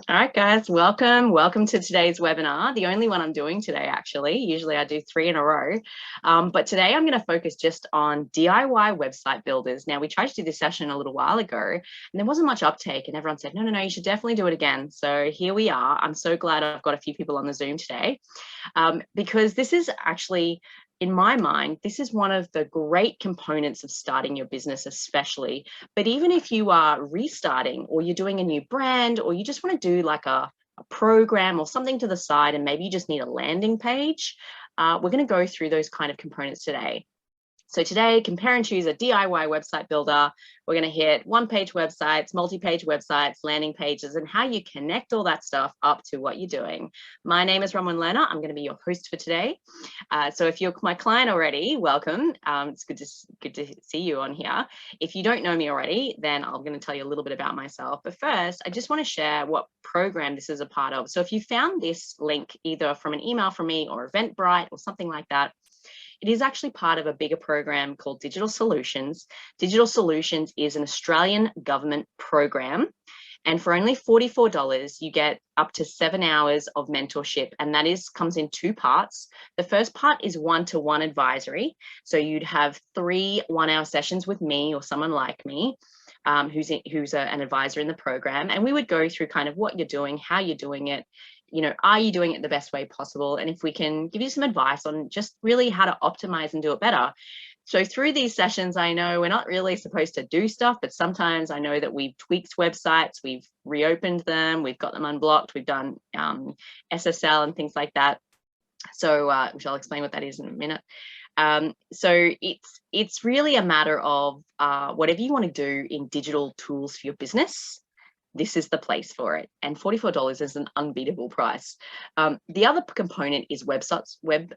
All right, guys, welcome to today's webinar, the only one I'm doing today, actually. Usually I do 3 in a row, but today I'm going to focus just on DIY website builders. Now, we tried to do this session a little while ago, and there wasn't much uptake, and everyone said, no, you should definitely do it again. So here we are. I'm so glad I've got a few people on the Zoom today, because this is actually, in my mind, this is one of the great components of starting your business, especially. But even if you are restarting, or you're doing a new brand, or you just want to do like a program or something to the side, and maybe you just need a landing page, we're going to go through those kind of components today. So today, compare and choose a DIY website builder. We're going to hit one-page websites, multi-page websites, landing pages, and how you connect all that stuff up to what you're doing. My name is Rhonwyn. I'm going to be your host for today. So if you're my client already, welcome. It's good to see you on here. If you don't know me already, then I'm going to tell you a little bit about myself. But first, I just want to share what program this is a part of. So if you found this link either from an email from me or Eventbrite or something like that, it is actually part of a bigger program called Digital Solutions. Digital Solutions is an Australian government program. And for only $44, you get up to 7 hours of mentorship. And that comes in 2 parts. The first part is one-to-one advisory. So you'd have 3 one-hour sessions with me or someone like me, who's an advisor in the program. And we would go through kind of what you're doing, how you're doing it, are you doing it the best way possible? And if we can give you some advice on just really how to optimize and do it better. So through these sessions, I know we're not really supposed to do stuff, but sometimes I know that we've tweaked websites, we've reopened them, we've got them unblocked, we've done SSL and things like that. So which I'll explain what that is in a minute. So it's really a matter of whatever you want to do in digital tools for your business. This is the place for it. And $44 is an unbeatable price. The other component is webinars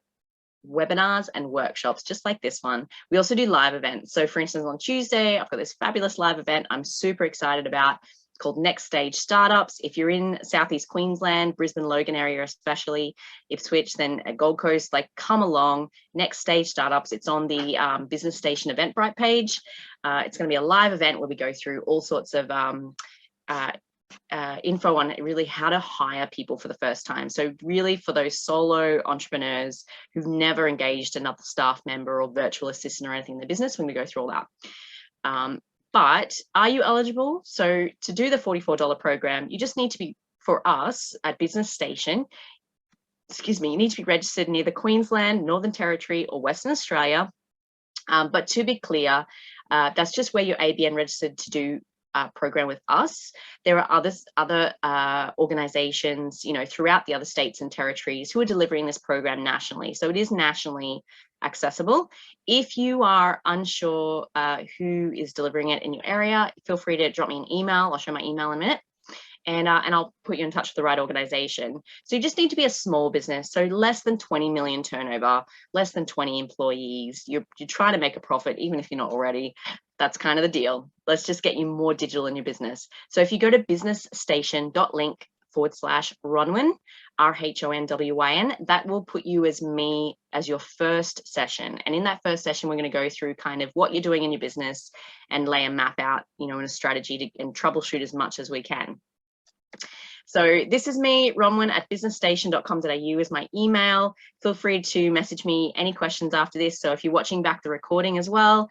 and workshops, just like this one. We also do live events. So for instance, on Tuesday, I've got this fabulous live event I'm super excited about. It's called Next Stage Startups. If you're in Southeast Queensland, Brisbane, Logan area especially, Ipswich, then at Gold Coast, like come along. Next Stage Startups. It's on the Business Station Eventbrite page. It's going to be a live event where we go through all sorts of info on really how to hire people for the first time. So really for those solo entrepreneurs who've never engaged another staff member or virtual assistant or anything in the business, we're going to go through all that. But are you eligible? So to do the $44 program, you just need to be, for us at Business Station, you need to be registered in either Queensland, Northern Territory or Western Australia. But to be clear, that's just where you're ABN registered to do program with us. There are other organizations, throughout the other states and territories who are delivering this program nationally. So it is nationally accessible. If you are unsure who is delivering it in your area, feel free to drop me an email. I'll show my email in a minute. And I'll put you in touch with the right organization. So you just need to be a small business. So less than 20 million turnover, less than 20 employees. You're trying to make a profit, even if you're not already. That's kind of the deal. Let's just get you more digital in your business. So if you go to businessstation.link/Rhonwyn, RHONWYN, that will put you as me as your first session. And in that first session, we're going to go through kind of what you're doing in your business and lay a map out, in a strategy and troubleshoot as much as we can. So this is me, Rhonwyn at businessstation.com.au is my email. Feel free to message me any questions after this. So if you're watching back the recording as well,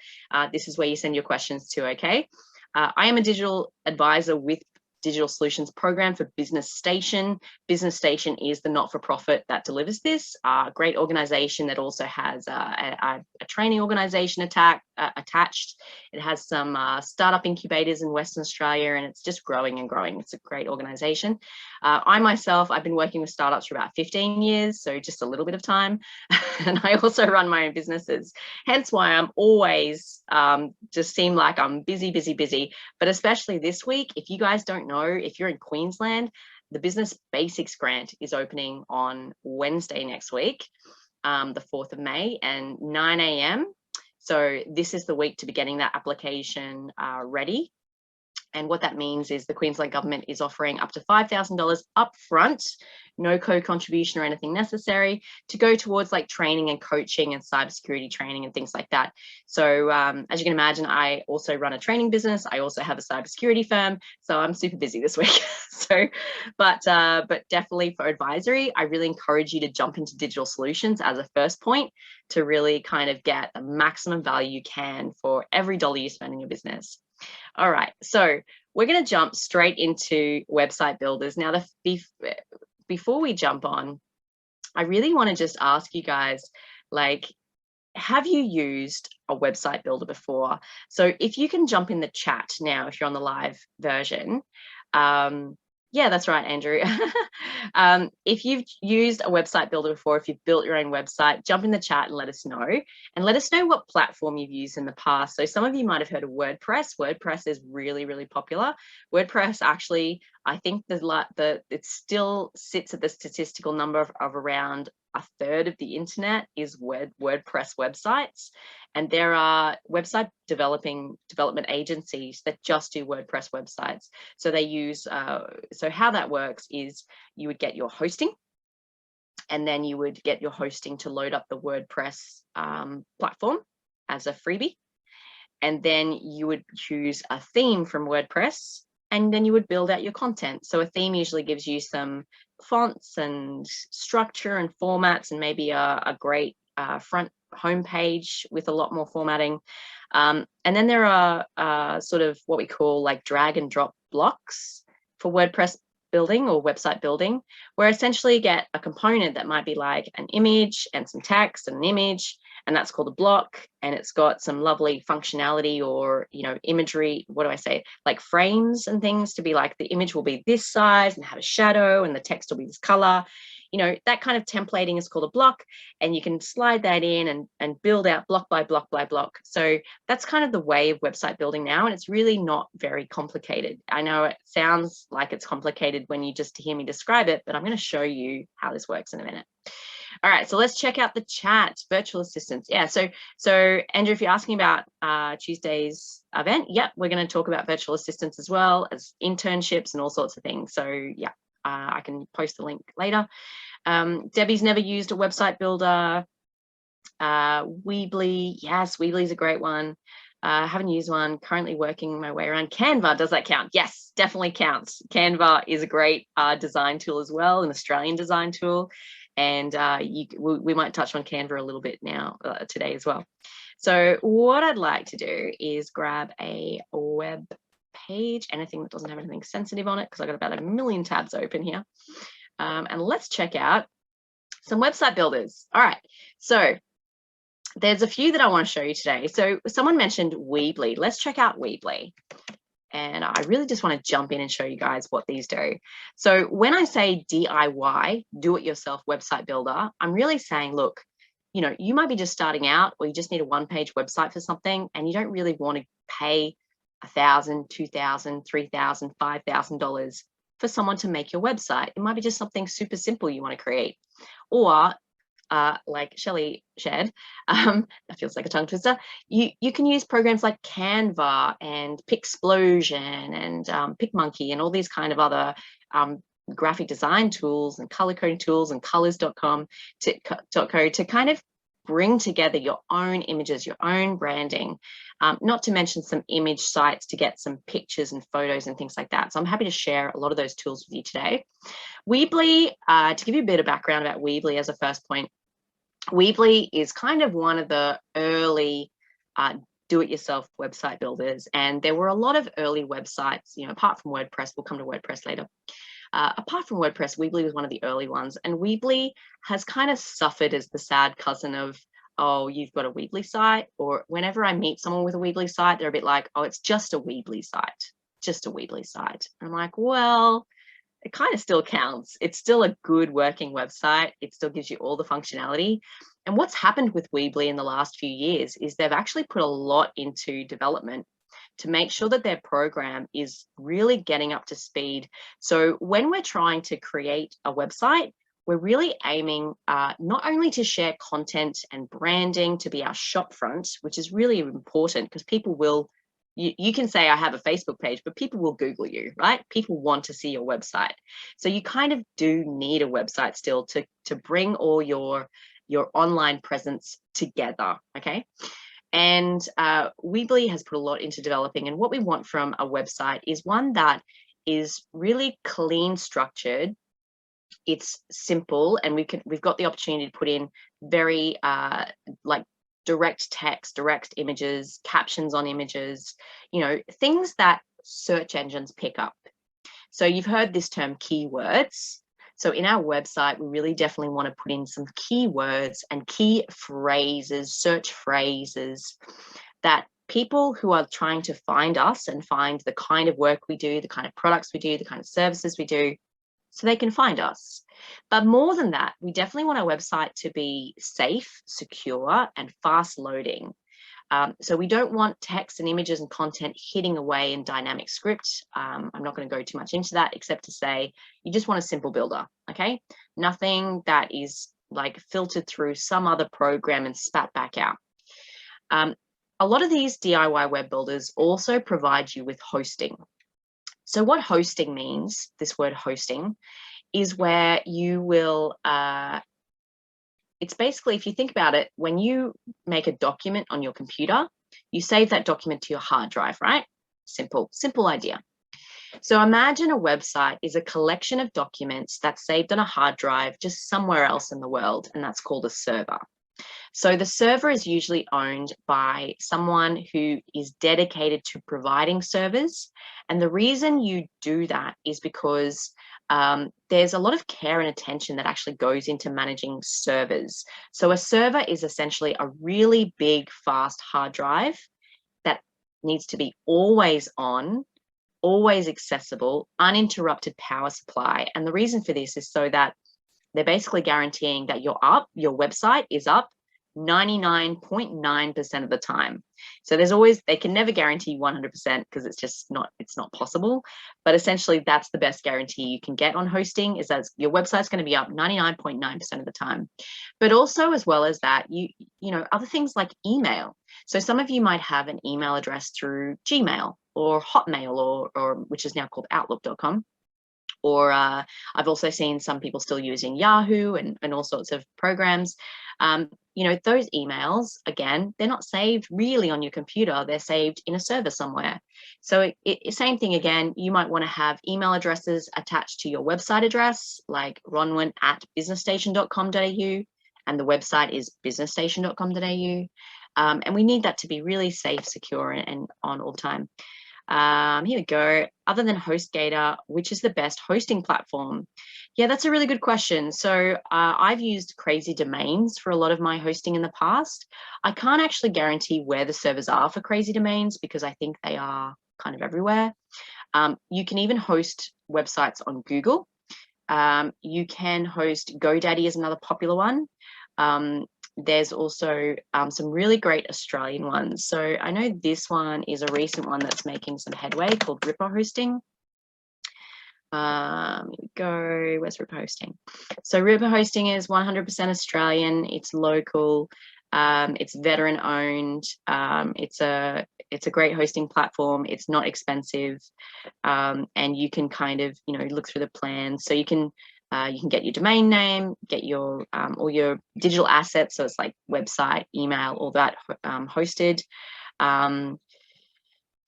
this is where you send your questions to, okay? I am a digital advisor with Digital Solutions Program for Business Station. Business Station is the not-for-profit that delivers this. Great organization that also has a training organization attached. It has some startup incubators in Western Australia, and it's just growing and growing. It's a great organization. I myself, I've been working with startups for about 15 years, so just a little bit of time. And I also run my own businesses, hence why I'm always just seem like I'm busy. But especially this week, if you guys don't know, if you're in Queensland, the Business Basics Grant is opening on Wednesday next week, the 4th of May, and 9 a.m. So this is the week to be getting that application ready. And what that means is the Queensland Government is offering up to $5,000 upfront, no co-contribution or anything necessary, to go towards like training and coaching and cybersecurity training and things like that. So as you can imagine, I also run a training business. I also have a cybersecurity firm, so I'm super busy this week. But definitely for advisory, I really encourage you to jump into digital solutions as a first point to really kind of get the maximum value you can for every dollar you spend in your business. All right, so we're going to jump straight into website builders. Now, before we jump on, I really want to just ask you guys, like, have you used a website builder before? So if you can jump in the chat now, if you're on the live version. Yeah, that's right, Andrew. If you've used a website builder before, if you've built your own website, jump in the chat and let us know. And let us know what platform you've used in the past. So some of you might have heard of WordPress. WordPress is really, really popular. WordPress actually, I think it still sits at the statistical number of around a third of the internet is WordPress websites. And there are website development agencies that just do WordPress websites. So they use, so how that works is you would get your hosting, and then you would get your hosting to load up the WordPress platform as a freebie. And then you would choose a theme from WordPress, and then you would build out your content. So a theme usually gives you some fonts and structure and formats, and maybe a great front homepage with a lot more formatting. And then there are sort of what we call like drag and drop blocks for WordPress building or website building, where essentially you get a component that might be like an image and some text and an image, and that's called a block, and it's got some lovely functionality or, you know, imagery, what do I say, like frames and things to be like the image will be this size and have a shadow and the text will be this color. You know, that kind of templating is called a block, and you can slide that in and build out block by block by block. So that's kind of the way of website building now, and it's really not very complicated. I know it sounds like it's complicated when you just hear me describe it, but I'm going to show you how this works in a minute. All right, so let's check out the chat. Virtual assistants. Yeah, so Andrew, if you're asking about Tuesday's event, yep, we're going to talk about virtual assistants as well as internships and all sorts of things. So yeah, I can post the link later. Debbie's never used a website builder. Weebly, yes, Weebly is a great one. Haven't used one, currently working my way around. Canva, does that count? Yes, definitely counts. Canva is a great design tool as well, an Australian design tool. And we might touch on Canva a little bit now today as well. So what I'd like to do is grab a web page, anything that doesn't have anything sensitive on it, because I've got about a million tabs open here. And let's check out some website builders. All right, so there's a few that I want to show you today. So someone mentioned Weebly. Let's check out Weebly. And I really just want to jump in and show you guys what these do. So when I say DIY, do-it-yourself website builder, I'm really saying, look, you know, you might be just starting out, or you just need a one-page website for something, and you don't really want to pay $1,000, $2,000, $3,000, $5,000 for someone to make your website. It might be just something super simple you want to create. Or like Shelley shared, that feels like a tongue twister, you can use programs like Canva and Pixplosion and PicMonkey and all these kind of other graphic design tools and color coding tools and colors.com to kind of bring together your own images, your own branding, not to mention some image sites to get some pictures and photos and things like that. So I'm happy to share a lot of those tools with you today. Weebly, to give you a bit of background about Weebly as a first point, Weebly is kind of one of the early do-it-yourself website builders, and there were a lot of early websites, you know, apart from WordPress. We'll come to WordPress later. Apart from WordPress, Weebly was one of the early ones, and Weebly has kind of suffered as the sad cousin of, oh, you've got a Weebly site, or whenever I meet someone with a Weebly site, they're a bit like, oh, it's just a Weebly site, just a Weebly site. And I'm like, well, it kind of still counts. It's still a good working website. It still gives you all the functionality. And what's happened with Weebly in the last few years is they've actually put a lot into development to make sure that their program is really getting up to speed. So when we're trying to create a website, we're really aiming not only to share content and branding to be our shop front, which is really important because people will you can say I have a Facebook page, but people will Google you, right? People want to see your website. So you kind of do need a website still to bring all your online presence together, okay? And Weebly has put a lot into developing, and what we want from a website is one that is really clean structured. It's simple, and we've got the opportunity to put in very like direct text, direct images, captions on images, you know, things that search engines pick up. So you've heard this term keywords. So in our website, we really definitely want to put in some keywords and key phrases, search phrases that people who are trying to find us and find the kind of work we do, the kind of products we do, the kind of services we do, so they can find us. But more than that, we definitely want our website to be safe, secure, and fast loading. So we don't want text and images and content hitting away in dynamic script. I'm not going to go too much into that, except to say you just want a simple builder, okay? Nothing that is like filtered through some other program and spat back out. A lot of these DIY web builders also provide you with hosting. So what hosting means, this word hosting, is where you will, it's basically, if you think about it, when you make a document on your computer, you save that document to your hard drive, right? Simple idea. So imagine a website is a collection of documents that's saved on a hard drive just somewhere else in the world, and that's called a server. So the server is usually owned by someone who is dedicated to providing servers. And the reason you do that is because there's a lot of care and attention that actually goes into managing servers. So a server is essentially a really big, fast hard drive that needs to be always on, always accessible, uninterrupted power supply. And the reason for this is so that they're basically guaranteeing that your website is up 99.9% of the time. So there's always, they can never guarantee 100% because it's not possible. But essentially that's the best guarantee you can get on hosting, is that your website's going to be up 99.9% of the time. But also, as well as that, you know, other things like email. So some of you might have an email address through Gmail or Hotmail or which is now called Outlook.com. Or I've also seen some people still using Yahoo and all sorts of programs. You know, those emails, again, they're not saved really on your computer. They're saved in a server somewhere. So same thing again, you might want to have email addresses attached to your website address, like Rhonwyn at businessstation.com.au, and the website is businessstation.com.au. And we need that to be really safe, secure, and on all the time. Here we go. Other than HostGator, which is the best hosting platform? Yeah, that's a really good question. So I've used Crazy Domains for a lot of my hosting in the past. I can't actually guarantee where the servers are for Crazy Domains because I think they are kind of everywhere. You can even host websites on Google. You can host GoDaddy is another popular one. There's also some really great Australian ones. So I know this one is a recent one that's making some headway called Ripper Hosting. Here we go. Where's Ripper Hosting? So Ripper Hosting is 100% Australian. It's local. It's veteran owned. It's a great hosting platform. It's not expensive, and you can kind of, you know, look through the plans. So you can get your domain name, get your all your digital assets. So it's like website, email, all that hosted.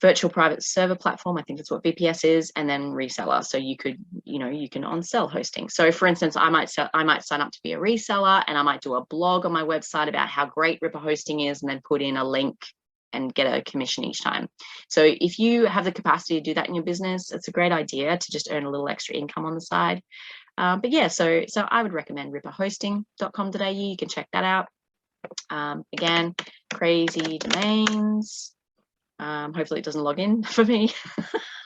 Virtual private server platform, I think that's what VPS is, and then reseller. So you could, you know, you can on-sell hosting. So for instance, I might sign up to be a reseller, and I might do a blog on my website about how great Ripper Hosting is, and then put in a link and get a commission each time. So if you have the capacity to do that in your business, it's a great idea to just earn a little extra income on the side. But yeah, so I would recommend ripperhosting.com.au. You can check that out. Again, Crazy Domains. Hopefully it doesn't log in for me.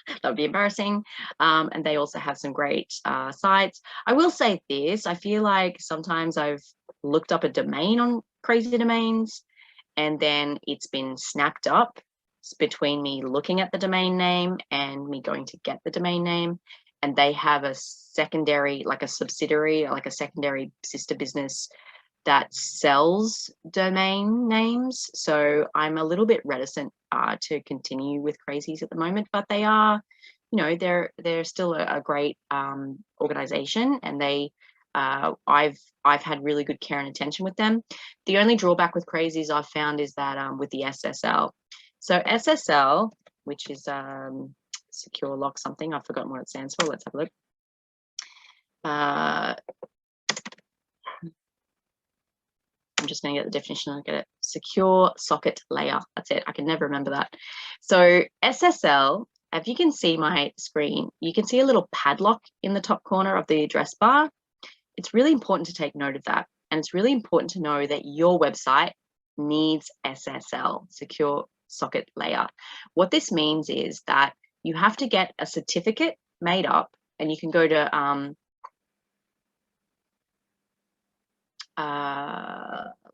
That would be embarrassing. And they also have some great sites. I will say this, I feel like sometimes I've looked up a domain on Crazy Domains and then it's been snapped up between me looking at the domain name and me going to get the domain name. And they have a secondary, like a subsidiary, like a secondary sister business that sells domain names. So I'm a little bit reticent to continue with Crazies at the moment, but they are, you know, they're still a great organization, and they I've had really good care and attention with them. The only drawback with Crazies I've found is that with the SSL. So SSL, which is secure lock something, I've forgotten what it stands for. Let's have a look. I'm just going to get the definition. I'll get it. Secure socket layer. That's it. I can never remember that. So SSL, if you can see my screen, you can see a little padlock in the top corner of the address bar. It's really important to take note of that. And it's really important to know that your website needs SSL, secure socket layer. What this means is that you have to get a certificate made up, and you can go to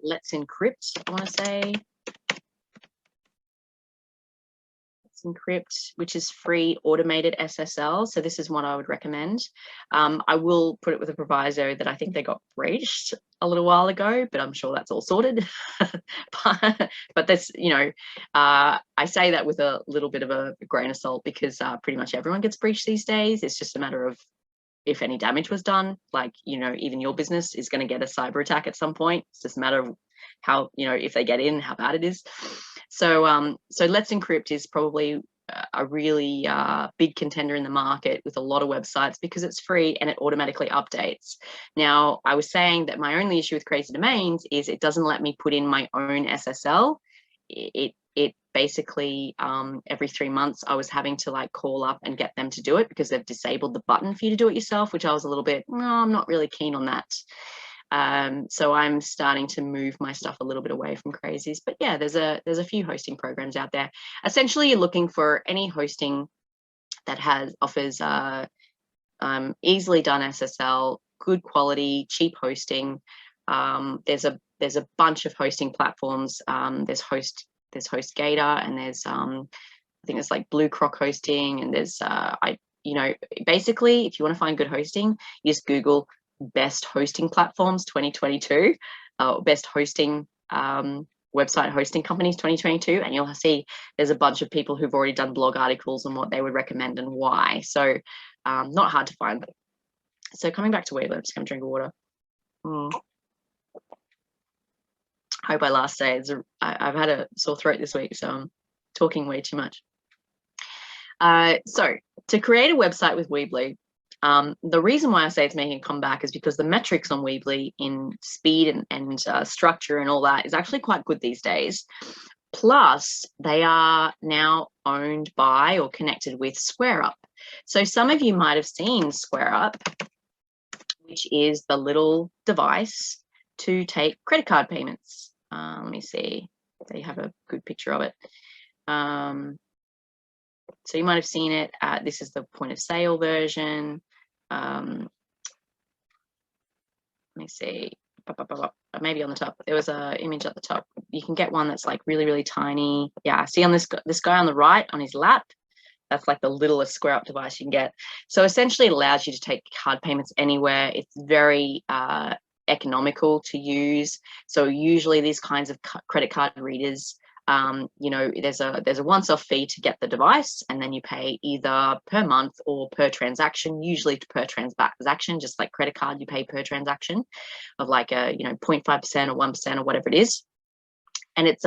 Let's Encrypt, I want to say. Let's Encrypt, which is free automated SSL. So this is one I would recommend. I will put it with a proviso that I think they got breached a little while ago, but I'm sure that's all sorted. but that's, you know, I say that with a little bit of a grain of salt, because pretty much everyone gets breached these days. It's just a matter of if any damage was done. Like, you know, even your business is going to get a cyber attack at some point. It's just a matter of how, you know, if they get in, how bad it is. So so Let's Encrypt is probably a really big contender in the market with a lot of websites, because it's free and it automatically updates. Now, I was saying that my only issue with Crazy Domains is it doesn't let me put in my own SSL. It basically every 3 months I was having to like call up and get them to do it, because they've disabled the button for you to do it yourself, which I was a little bit, no, I'm not really keen on that. So I'm starting to move my stuff a little bit away from Crazies. But yeah, there's a few hosting programs out there. Essentially, you're looking for any hosting that offers easily done SSL, good quality, cheap hosting. There's a bunch of hosting platforms. There's HostGator, and there's I think it's like Blue Croc Hosting, and there's you know, basically, if you want to find good hosting, you just Google best hosting platforms 2022, best hosting website hosting companies 2022, and you'll see there's a bunch of people who've already done blog articles on what they would recommend and why. So not hard to find. So coming back to Weebly, I'm just going to drink water. I hope I last say. I've had a sore throat this week, so I'm talking way too much. So to create a website with Weebly, the reason why I say it's making a comeback is because the metrics on Weebly in speed and structure and all that is actually quite good these days. Plus, they are now owned by or connected with SquareUp. So some of you might have seen SquareUp, which is the little device to take credit card payments. Let me see if they have a good picture of it. So you might have seen it. This is the point of sale version. Let me see. Maybe on the top. There was an image at the top. You can get one that's like really, really tiny. Yeah, see on this guy on the right on his lap. That's like the littlest SquareUp device you can get. So essentially, it allows you to take card payments anywhere. It's very economical to use. So usually these kinds of credit card readers, you know, there's a once-off fee to get the device, and then you pay either per month or per transaction, usually per transaction, just like credit card, you pay per transaction of like a, you know, 0.5% or 1% or whatever it is. And it's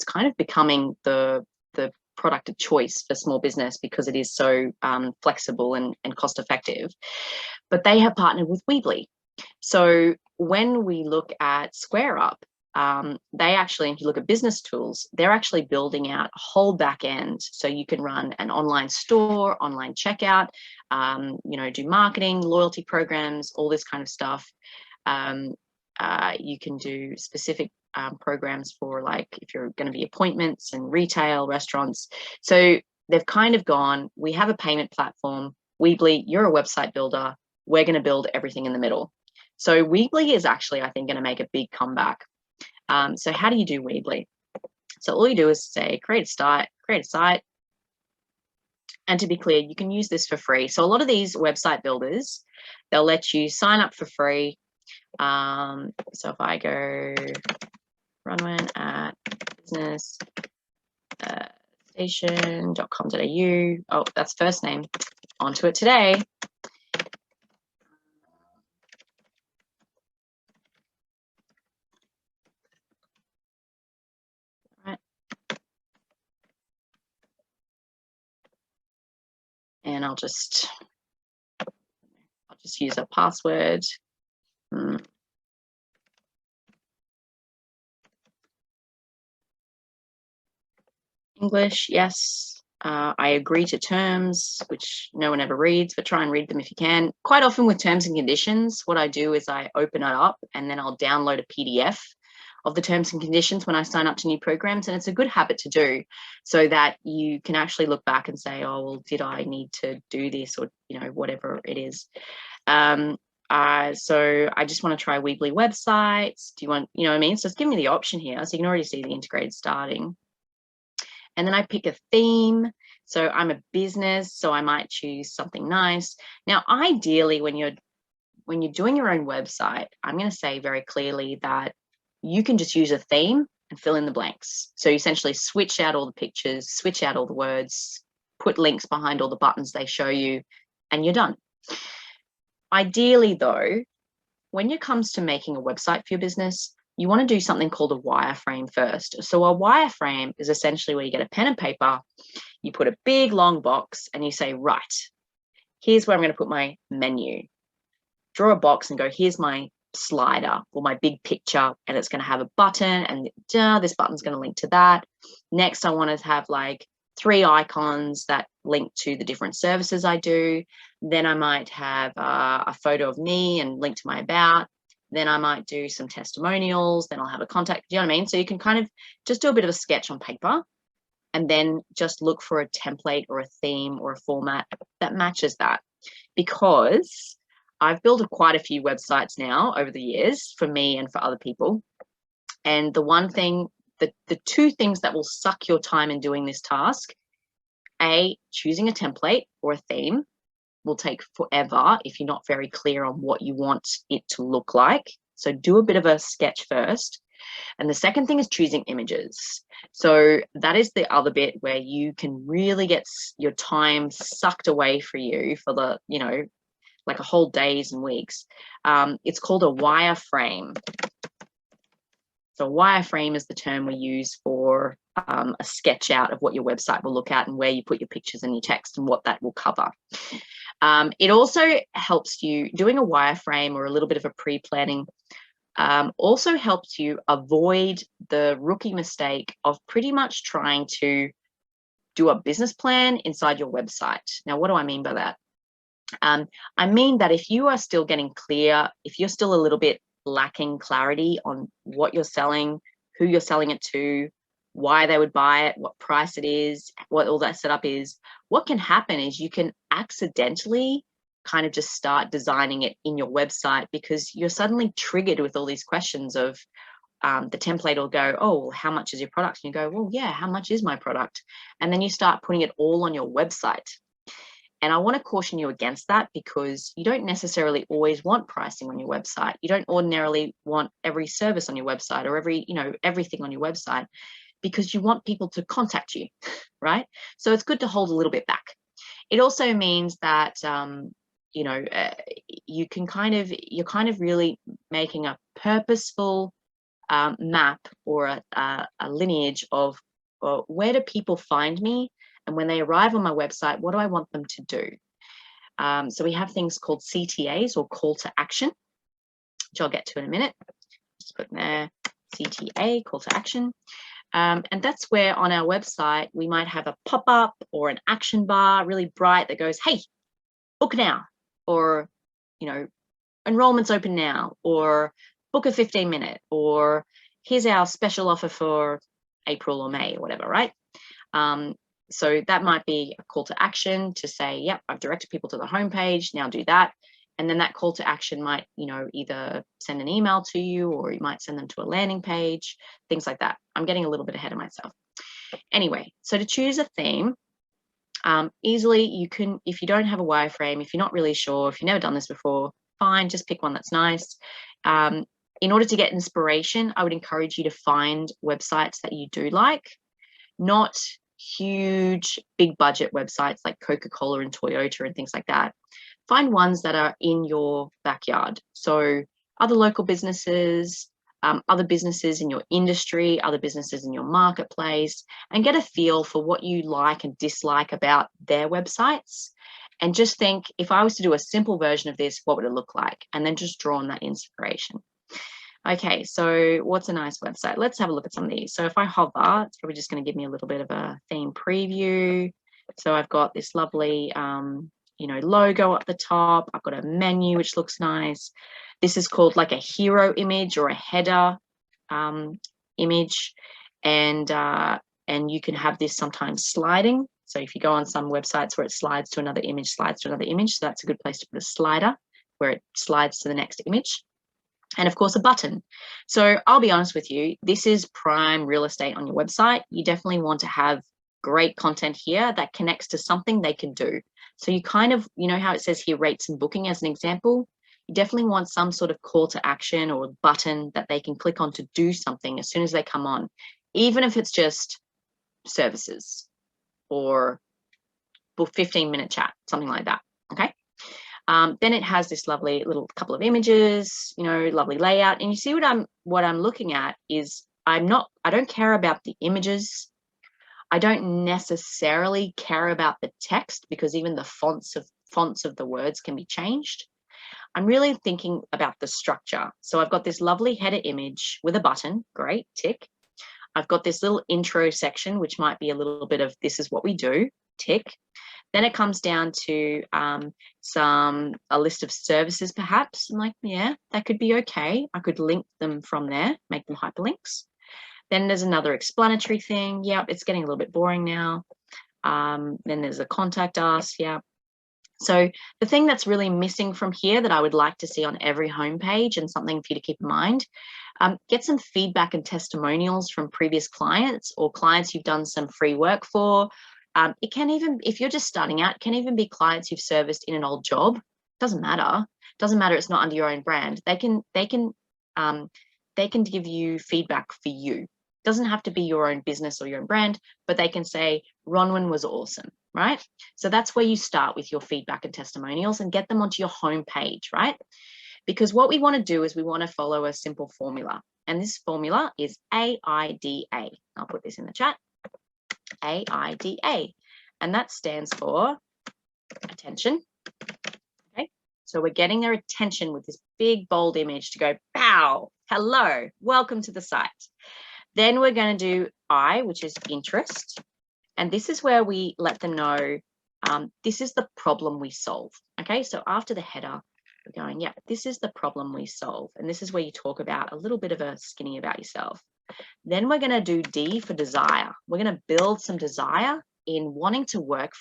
kind of becoming the product of choice for small business because it is so flexible and cost effective. But they have partnered with Weebly. So when we look at SquareUp, they actually, if you look at business tools, they're actually building out a whole back end. So you can run an online store, online checkout, you know, do marketing, loyalty programs, all this kind of stuff. You can do specific programs for, like, if you're going to be appointments and retail, restaurants. So they've kind of gone, we have a payment platform. Weebly, you're a website builder. We're going to build everything in the middle. So Weebly is actually, I think, going to make a big comeback. So how do you do Weebly? So all you do is say, create a site. And to be clear, you can use this for free. So a lot of these website builders, they'll let you sign up for free. So if I go Rhonwyn at Business station.com.au. Oh, that's first name. Onto it today. Right. And I'll just use a password. English, yes. I agree to terms, which no one ever reads, but try and read them if you can. Quite often with terms and conditions, what I do is I open it up and then I'll download a PDF of the terms and conditions when I sign up to new programs. And it's a good habit to do so that you can actually look back and say, oh, well, did I need to do this, or, you know, whatever it is. So I just want to try Weebly websites. Do you want, you know what I mean? So it's giving me the option here. So you can already see the integrated starting. And then I pick a theme. So I'm a business, so I might choose something nice. Now, ideally, when you're doing your own website, I'm going to say very clearly that you can just use a theme and fill in the blanks. So you essentially switch out all the pictures, switch out all the words, put links behind all the buttons they show you, and you're done. Ideally, though, when it comes to making a website for your business, you want to do something called a wireframe first. So a wireframe is essentially where you get a pen and paper, you put a big long box and you say, right, here's where I'm going to put my menu. Draw a box and go, here's my slider or my big picture, and it's going to have a button, and this button's going to link to that. Next, I want to have like 3 icons that link to the different services I do. Then I might have a photo of me and link to my about. Then I might do some testimonials. Then I'll have a contact. Do you know what I mean? So you can kind of just do a bit of a sketch on paper and then just look for a template or a theme or a format that matches that. Because I've built quite a few websites now over the years for me and for other people. And the one thing, the 2 things that will suck your time in doing this task, choosing a template or a theme will take forever if you're not very clear on what you want it to look like. So do a bit of a sketch first. And the second thing is choosing images. So that is the other bit where you can really get your time sucked away for you for the, you know, like a whole days and weeks. It's called a wireframe. So wireframe is the term we use for a sketch out of what your website will look at and where you put your pictures and your text and what that will cover. It also helps you, doing a wireframe or a little bit of a pre-planning also helps you avoid the rookie mistake of pretty much trying to do a business plan inside your website. Now, what do I mean by that? I mean that if you are still getting clear, if you're still a little bit lacking clarity on what you're selling, who you're selling it to, why they would buy it, what price it is, what all that setup is, what can happen is you can accidentally kind of just start designing it in your website because you're suddenly triggered with all these questions of the template will go, oh, well, how much is your product? And you go, well, yeah, how much is my product? And then you start putting it all on your website. And I want to caution you against that because you don't necessarily always want pricing on your website. You don't ordinarily want every service on your website or everything on your website because you want people to contact you, right? So it's good to hold a little bit back. It also means that, you're kind of really making a purposeful map or a lineage of where do people find me? And when they arrive on my website, what do I want them to do? So we have things called CTAs or call to action, which I'll get to in a minute. Just put in there, CTA, call to action. And that's where on our website, we might have a pop-up or an action bar, really bright, that goes, hey, book now, or, enrollment's open now, or book a 15-minute, or here's our special offer for April or May or whatever, right? So that might be a call to action to say, yep, I've directed people to the homepage, now do that. And then that call to action might, either send an email to you or you might send them to a landing page, things like that. I'm getting a little bit ahead of myself. Anyway, so to choose a theme, easily you can, if you don't have a wireframe, if you're not really sure, if you've never done this before, fine, just pick one that's nice. In order to get inspiration, I would encourage you to find websites that you do like, not huge, big budget websites like Coca-Cola and Toyota and things like that. Find ones that are in your backyard. So other local businesses, other businesses in your industry, other businesses in your marketplace, and get a feel for what you like and dislike about their websites. And just think, if I was to do a simple version of this, what would it look like? And then just draw on that inspiration. Okay, so what's a nice website? Let's have a look at some of these. So if I hover, it's probably just going to give me a little bit of a theme preview. So I've got this lovely, logo up the top. I've got a menu, which looks nice. This is called like a hero image or a header image. And you can have this sometimes sliding. So if you go on some websites where it slides to another image, so that's a good place to put a slider where it slides to the next image. And of course, a button. So I'll be honest with you, this is prime real estate on your website. You definitely want to have great content here that connects to something they can do. So you kind of, you know how it says here, rates and booking as an example, you definitely want some sort of call to action or button that they can click on to do something as soon as they come on, even if it's just services or 15-minute chat, something like that, okay? Then it has this lovely little couple of images, lovely layout. And you see what I'm looking at is I don't care about the images. I don't necessarily care about the text because even the fonts of the words can be changed. I'm really thinking about the structure. So I've got this lovely header image with a button, great, tick. I've got this little intro section, which might be a little bit of this is what we do, tick. Then it comes down to a list of services, perhaps. I'm like, yeah, that could be okay. I could link them from there, make them hyperlinks. Then there's another explanatory thing. Yeah, it's getting a little bit boring now. Then there's a contact us. Yeah. So the thing that's really missing from here that I would like to see on every homepage, and something for you to keep in mind, get some feedback and testimonials from previous clients or clients you've done some free work for. It can even, if you're just starting out, it can even be clients you've serviced in an old job. Doesn't matter. Doesn't matter. It's not under your own brand. They can give you feedback for you. Doesn't have to be your own business or your own brand, but they can say Rhonwyn was awesome, right? So that's where you start with your feedback and testimonials and get them onto your home page, right? Because what we want to do is we want to follow a simple formula, and this formula is AIDA. I'll put this in the chat. AIDA, and that stands for attention. Okay, so we're getting their attention with this big bold image to go, pow, hello, welcome to the site. Then we're going to do I, which is interest, and this is where we let them know this is the problem we solve. Okay, so after the header, we're going, yeah, this is the problem we solve, and this is where you talk about a little bit of a skinny about yourself. Then we're going to do D for desire. We're going to build some desire in wanting to work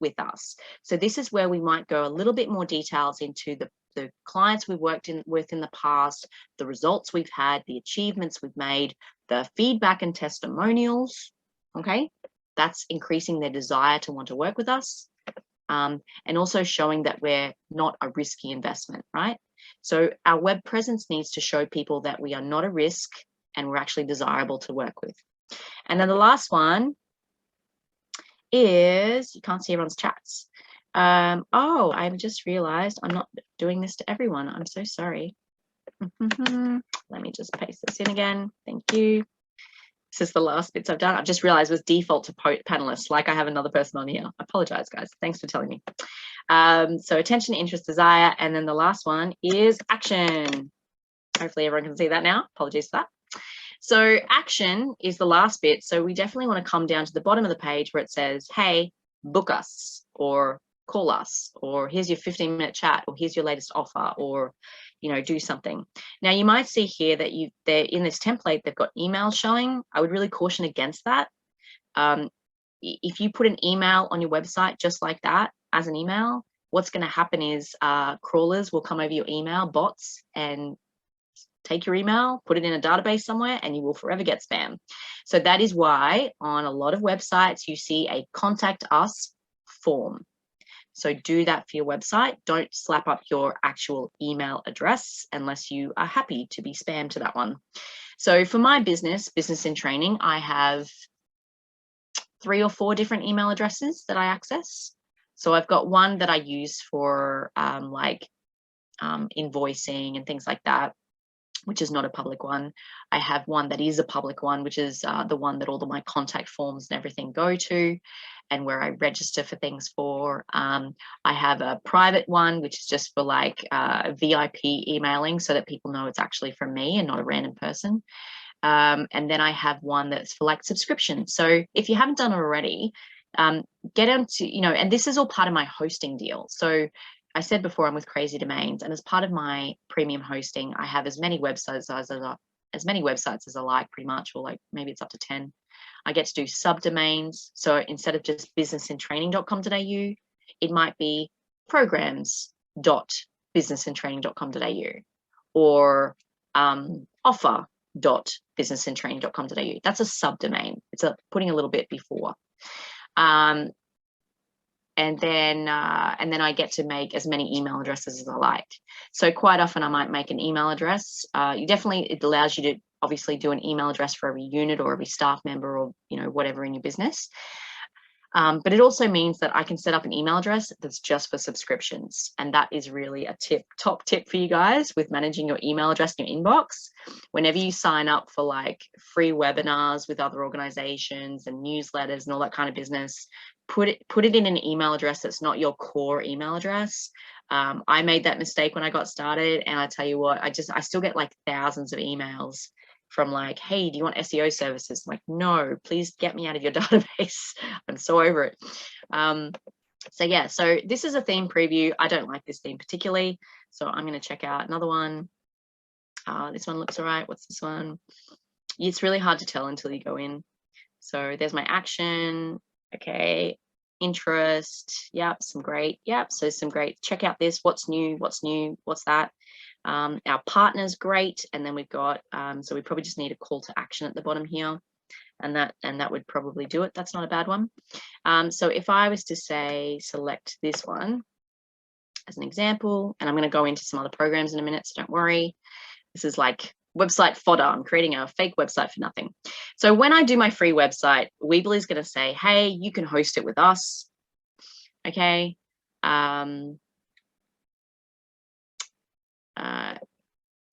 with us. So this is where we might go a little bit more details into the clients we've worked with in the past, the results we've had, the achievements we've made, the feedback and testimonials. Okay, that's increasing their desire to want to work with us, and also showing that we're not a risky investment, right? So our web presence needs to show people that we are not a risk and we're actually desirable to work with. And then the last one is, you can't see everyone's chats. Oh, I've just realized I'm not doing this to everyone. I'm so sorry. Let me just paste this in again. Thank you. This is the last bits I've done. I've just realized was default to panelists, like I have another person on here. I apologize, guys. Thanks for telling me. So attention, interest, desire, and then the last one is action. Hopefully everyone can see that now. Apologies for that. So action is the last bit. So we definitely want to come down to the bottom of the page where it says, hey, book us, or call us, or here's your 15-minute chat, or here's your latest offer, or, do something. Now you might see here that they're in this template, they've got emails showing. I would really caution against that. If you put an email on your website just like that as an email, what's going to happen is crawlers will come over your email, bots, and take your email, put it in a database somewhere, and you will forever get spam. So that is why on a lot of websites you see a contact us form. So do that for your website. Don't slap up your actual email address unless you are happy to be spammed to that one. So for my business in training, I have 3 or 4 different email addresses that I access. So I've got one that I use for invoicing and things like that, which is not a public one. I have one that is a public one, which is the one that all of my contact forms and everything go to, and where I register for things for. I have a private one, which is just for like VIP emailing, so that people know it's actually from me and not a random person. And then I have one that's for like subscriptions. So if you haven't done it already, get onto, and this is all part of my hosting deal. So I said before, I'm with Crazy Domains, and as part of my premium hosting, I have as many websites as I like, pretty much, or like maybe it's up to 10. I get to do subdomains. So instead of just businessandtraining.com.au, it might be programs.businessandtraining.com.au or offer.businessandtraining.com.au. That's a subdomain. It's putting a little bit before. And then I get to make as many email addresses as I like. So quite often I might make an email address. It allows you to obviously do an email address for every unit or every staff member or whatever in your business. But it also means that I can set up an email address that's just for subscriptions. And that is really a top tip for you guys with managing your email address in your inbox. Whenever you sign up for like free webinars with other organizations and newsletters and all that kind of business, put it in an email address that's not your core email address. I made that mistake when I got started, and I tell you what, I still get like thousands of emails from like, hey, do you want SEO services? I'm like, no, please get me out of your database. I'm so over it. So yeah, so this is a theme preview. I don't like this theme particularly, so I'm going to check out another one. This one looks all right. What's this one? It's really hard to tell until you go in. So there's my action. Okay, interest. Yep, some great. Yep, so some great. Check out this. What's new? What's new? What's that? Our partner's great, and then we've got. So we probably just need a call to action at the bottom here, and that would probably do it. That's not a bad one. So if I was to say select this one as an example, and I'm going to go into some other programs in a minute, so don't worry. This is like website fodder. I'm creating a fake website for nothing. So when I do my free website, Weebly is going to say, hey, you can host it with us. Okay.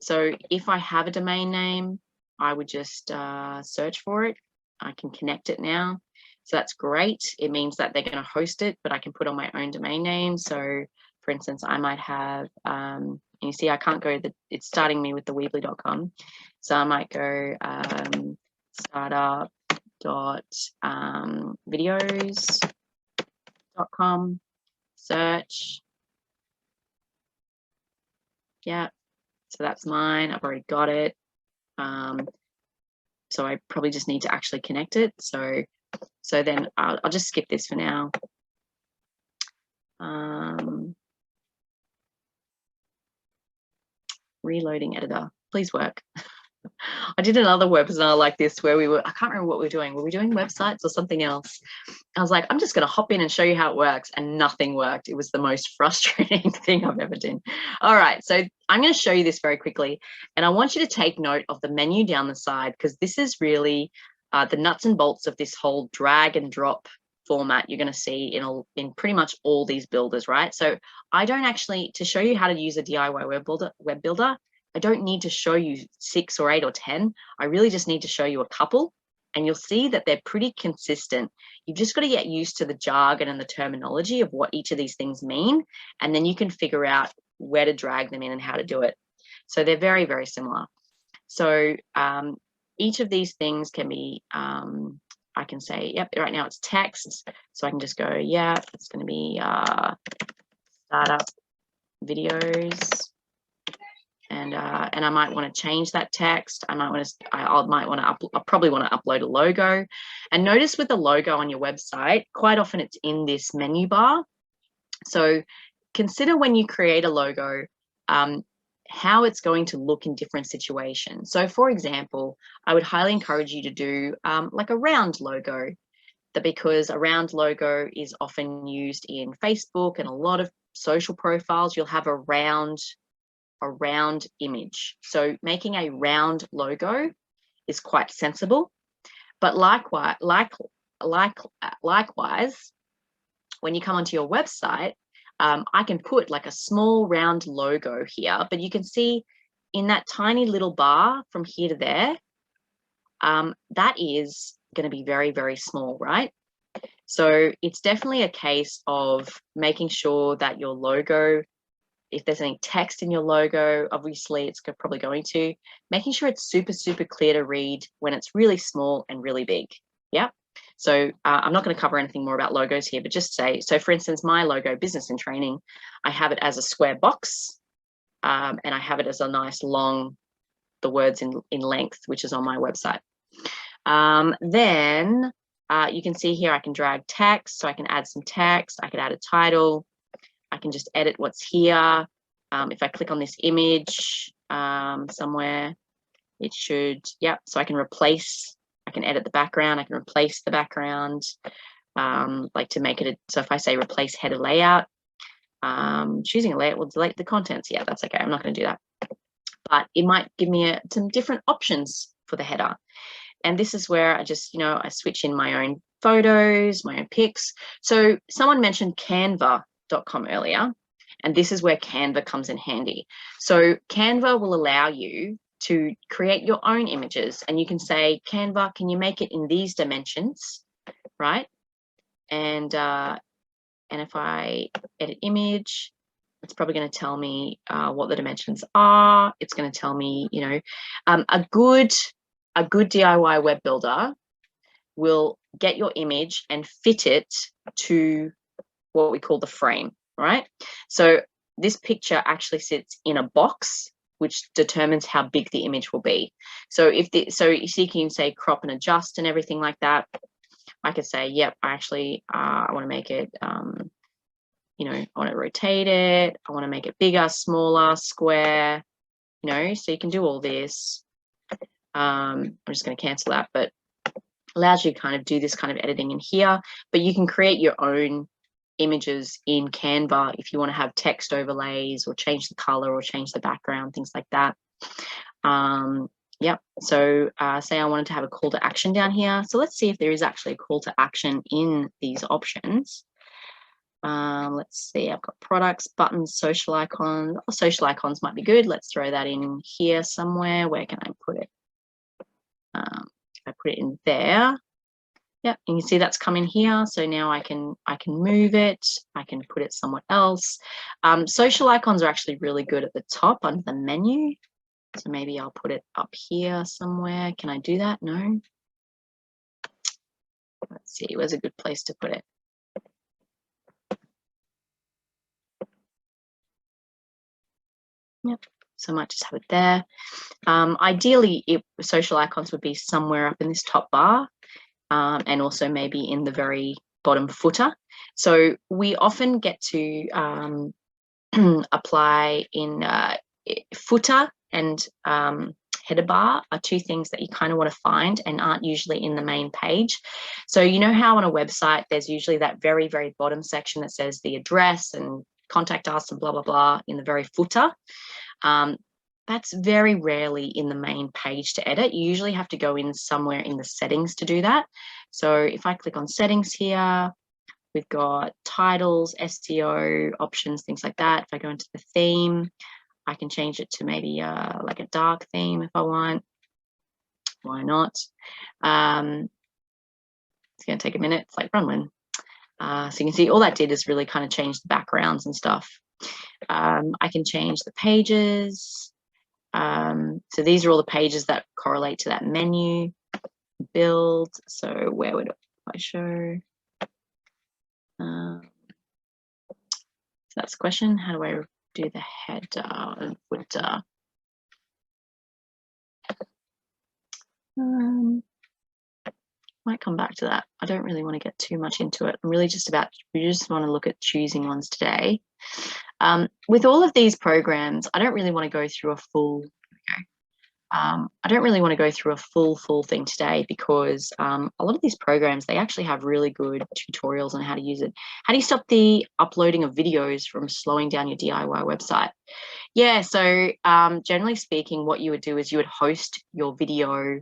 So if I have a domain name, I would just search for it. I can connect it now. So that's great. It means that they're going to host it, but I can put on my own domain name. So for instance, I might have, you see, I can't go, it's starting me with the weebly.com. So I might go startup.videos.com, search. Yeah, so that's mine. I've already got it. So I probably just need to actually connect it. So then I'll just skip this for now. Reloading editor, please work. I did another webinar like this where I can't remember what we were doing. Were we doing websites or something else? I was like, I'm just going to hop in and show you how it works, and nothing worked. It was the most frustrating thing I've ever done. All right, so I'm going to show you this very quickly, and I want you to take note of the menu down the side, because this is really the nuts and bolts of this whole drag and drop format you're going to see in pretty much all these builders, right? So I don't actually, to show you how to use a DIY web builder, I don't need to show you 6 or 8 or 10. I really just need to show you a couple, and you'll see that they're pretty consistent. You've just got to get used to the jargon and the terminology of what each of these things mean, and then you can figure out where to drag them in and how to do it. So they're very, very similar. So each of these things can be, I can say, yep, right now it's text. So I can just go, yeah, it's going to be startup videos. And I might want to change that text. I probably want to upload a logo. And notice with the logo on your website, quite often it's in this menu bar. So consider when you create a logo, how it's going to look in different situations. So for example, I would highly encourage you to do like a round logo, because a round logo is often used in Facebook and a lot of social profiles. You'll have a round image. So making a round logo is quite sensible. But likewise, likewise, when you come onto your website, I can put like a small round logo here, but you can see in that tiny little bar from here to there, that is going to be very, very small, right? So it's definitely a case of making sure that your logo, if there's any text in your logo, obviously it's probably going to, making sure it's super, super clear to read when it's really small and really big. Yeah. So I'm not going to cover anything more about logos here, but just say, so for instance, my logo, Business in Training, I have it as a square box, and I have it as a nice long, the words in length, which is on my website. Then you can see here I can drag text, so I can add some text, I could add a title, I can just edit what's here. If I click on this image somewhere, it should, so I can replace, I can edit the background, I can replace the background, like to make it, so if I say replace header layout, choosing a layout will delete the contents. Yeah, that's okay, I'm not going to do that. But it might give me some different options for the header. And this is where I just, I switch in my own photos, my own pics. So someone mentioned Canva.com earlier, and this is where Canva comes in handy. So Canva will allow you to create your own images, and you can say, Canva, can you make it in these dimensions, right? And if I edit image, it's probably going to tell me what the dimensions are. It's going to tell me, a good DIY web builder will get your image and fit it to what we call the frame, right? So this picture actually sits in a box, which determines how big the image will be. So so you see, you can say crop and adjust and everything like that. I could say, yep, I want to make it, I want to rotate it. I want to make it bigger, smaller, square, so you can do all this. I'm just going to cancel that, but allows you to kind of do this kind of editing in here, but you can create your own images in Canva if you want to have text overlays or change the color or change the background, things like that. So say I wanted to have a call to action down here. So let's see if there is actually a call to action in these options. Let's see, I've got products, buttons, social icons. Oh, social icons might be good. Let's throw that in here somewhere. Where can I put it? I put it in there. Yeah, and you see that's come in here. So now I can move it. I can put it somewhere else. Social icons are actually really good at the top under the menu. So maybe I'll put it up here somewhere. Can I do that? No. Let's see, where's a good place to put it? Yep. So I might just have it there. Ideally, social icons would be somewhere up in this top bar, and also maybe in the very bottom footer. So we often get to apply in footer and header bar are two things that you kind of want to find and aren't usually in the main page. So you know how on a website there's usually that very, very bottom section that says the address and contact us and blah, blah, blah in the very footer. That's very rarely in the main page to edit. You usually have to go in somewhere in the settings to do that. So if I click on settings here, we've got titles, SEO options, things like that. If I go into the theme, I can change it to maybe like a dark theme if I want. Why not? It's going to take a minute. It's like Rhonwyn. So you can see all that did is really kind of change the backgrounds and stuff. I can change the pages. So these are all the pages that correlate to that menu. Build. So where would I show? So that's the question. How do I do the header and footer? Might come back to that. I don't really want to get too much into it. We just want to look at choosing ones today. With all of these programs, I don't really want to go through a full full thing today because a lot of these programs, they actually have really good tutorials on how to use it. How do you stop the uploading of videos from slowing down your DIY website? Yeah, so generally speaking, what you would do is you would host your video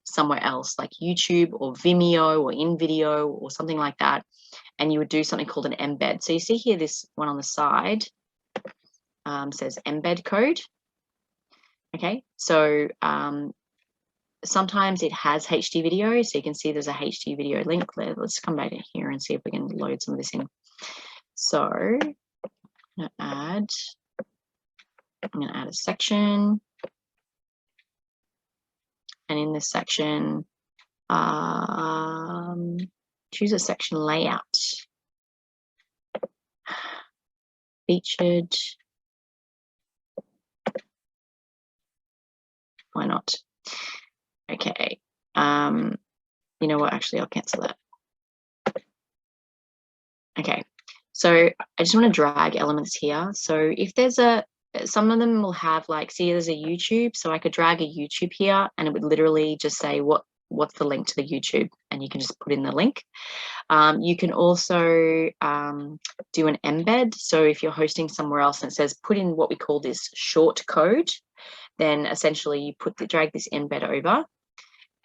somewhere else, like YouTube or Vimeo or InVideo or something like that, and you would do something called an embed. So you see here, this one on the side says Embed Code. Okay, so sometimes it has HD video, so you can see there's a HD video link there. Let's come back here and see if we can load some of this in. So I'm going to add a section, and in this section, choose a section layout, featured. Why not? Okay. You know what? Actually, I'll cancel that. Okay. So I just want to drag elements here. So if there's some of them will have, like, see, there's a YouTube. So I could drag a YouTube here, and it would literally just say what's the link to the YouTube, and you can just put in the link. You can also do an embed. So if you're hosting somewhere else and it says put in what we call this short code, then essentially you drag this embed over,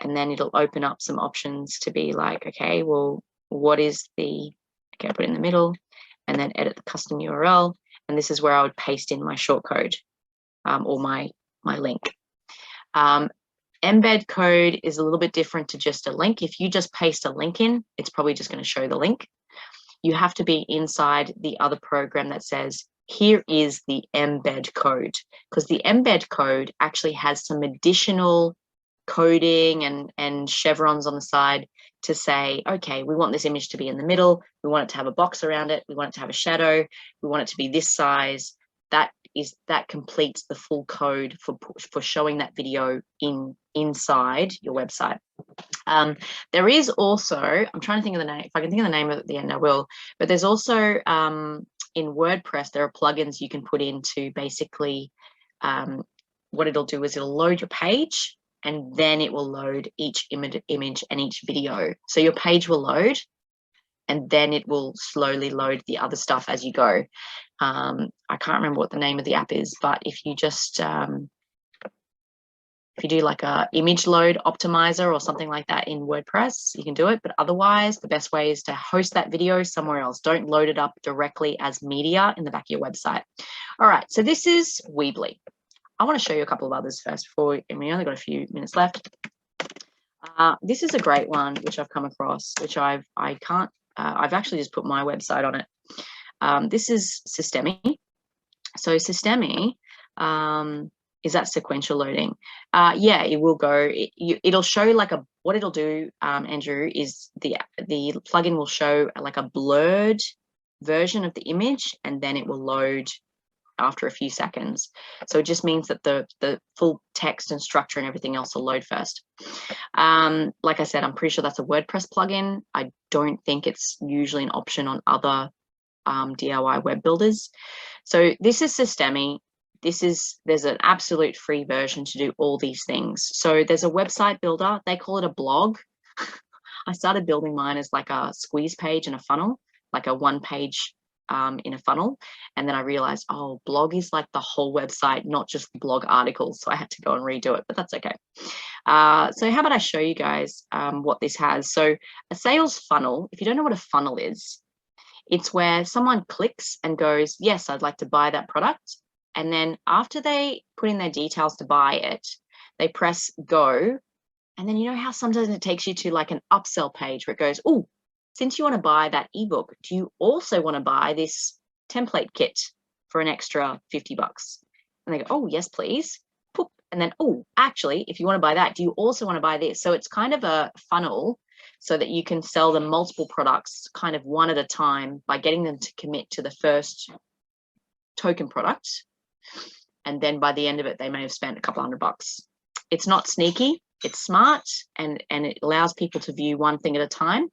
and then it'll open up some options to be like, okay, well, what is the, okay, I put it in the middle, and then edit the custom URL. And this is where I would paste in my short code or my link. Embed code is a little bit different to just a link. If you just paste a link in, it's probably just going to show the link. You have to be inside the other program that says, here is the embed code, because the embed code actually has some additional coding and chevrons on the side to say, okay, we want this image to be in the middle. We want it to have a box around it. We want it to have a shadow. We want it to be this size. That completes the full code for showing that video inside your website. There is also, I'm trying to think of the name. If I can think of the name at the end, I will. But there's also in WordPress, there are plugins you can put in to basically, what it'll do is it'll load your page, and then it will load each image and each video. So your page will load, and then it will slowly load the other stuff as you go. I can't remember what the name of the app is, but if you just, if you do like a image load optimizer or something like that in WordPress, you can do it. But otherwise, the best way is to host that video somewhere else. Don't load it up directly as media in the back of your website. All right, so this is Weebly. I want to show you a couple of others first before we only got a few minutes left. This is a great one, which I've come across, which I've actually just put my website on it. This is Systemi. So Systemi is that sequential loading. Yeah, it will go. It'll show like what it'll do, Andrew, is the plugin will show like a blurred version of the image, and then it will load after a few seconds. So it just means that the full text and structure and everything else will load first. Like I said, I'm pretty sure that's a WordPress plugin. I don't think it's usually an option on other DIY web builders. So this is Systemi. There's an absolute free version to do all these things. So there's a website builder. They call it a blog. I started building mine as like a squeeze page and a funnel, like a one page in a funnel. And then I realized, oh, blog is like the whole website, not just the blog articles. So I had to go and redo it, but that's okay. So how about I show you guys what this has? So a sales funnel, if you don't know what a funnel is, it's where someone clicks and goes, yes, I'd like to buy that product. And then after they put in their details to buy it, they press go. And then you know how sometimes it takes you to like an upsell page where it goes, oh, since you want to buy that ebook, do you also want to buy this template kit for an extra $50? And they go, oh, yes, please. Poop. And then, oh, actually, if you want to buy that, do you also want to buy this? So it's kind of a funnel so that you can sell them multiple products kind of one at a time by getting them to commit to the first token product. And then by the end of it, they may have spent a couple $100. It's not sneaky, it's smart, and it allows people to view one thing at a time.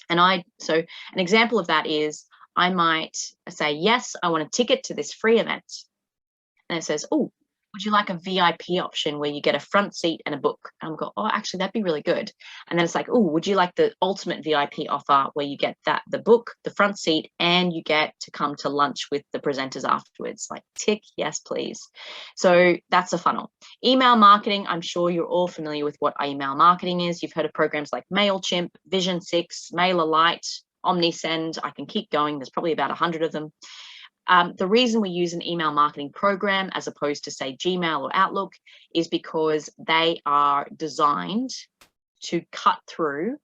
And so an example of that is I might say, yes, I want a ticket to this free event. And it says, oh, would you like a VIP option where you get a front seat and a book? And I'm go, oh, actually, that'd be really good. And then it's like, oh, would you like the ultimate VIP offer where you get the book, the front seat, and you get to come to lunch with the presenters afterwards? Like, tick, yes, please. So that's a funnel. Email marketing, I'm sure you're all familiar with what email marketing is. You've heard of programs like MailChimp, Vision 6, MailerLite, OmniSend. I can keep going. There's probably about 100 of them. The reason we use an email marketing program as opposed to, say, Gmail or Outlook is because they are designed to cut through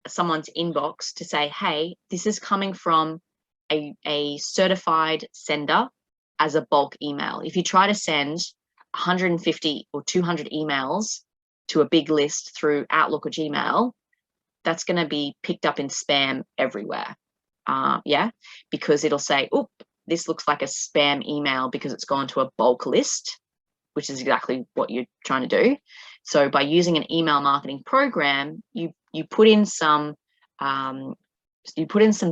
someone's inbox to say, hey, this is coming from a certified sender as a bulk email. If you try to send 150 or 200 emails to a big list through Outlook or Gmail, that's going to be picked up in spam everywhere. Yeah, because it'll say, oop, this looks like a spam email because it's gone to a bulk list, which is exactly what you're trying to do. So by using an email marketing program, you put in some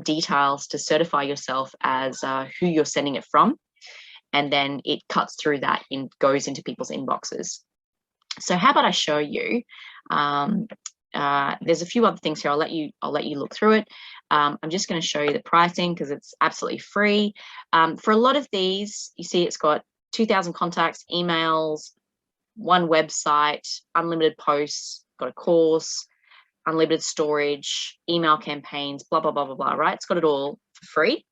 details to certify yourself as who you're sending it from, and then it cuts through that and goes into people's inboxes. So how about I show you? There's a few other things here. I'll let you look through it. I'm just going to show you the pricing because it's absolutely free. For a lot of these, you see it's got 2,000 contacts, emails, one website, unlimited posts, got a course, unlimited storage, email campaigns, blah, blah, blah, blah, blah, right? It's got it all for free.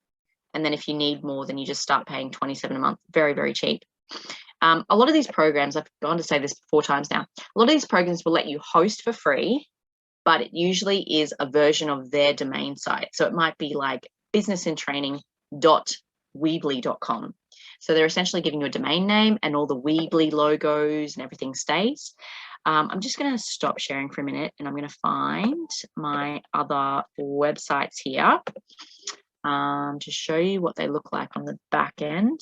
And then if you need more, then you just start paying $27 a month. Very, very cheap. A lot of these programs, I've gone to say this 4 times now, a lot of these programs will let you host for free, but it usually is a version of their domain site. So it might be like businessintraining.weebly.com. So they're essentially giving you a domain name and all the Weebly logos and everything stays. I'm just going to stop sharing for a minute and I'm going to find my other websites here to show you what they look like on the back end.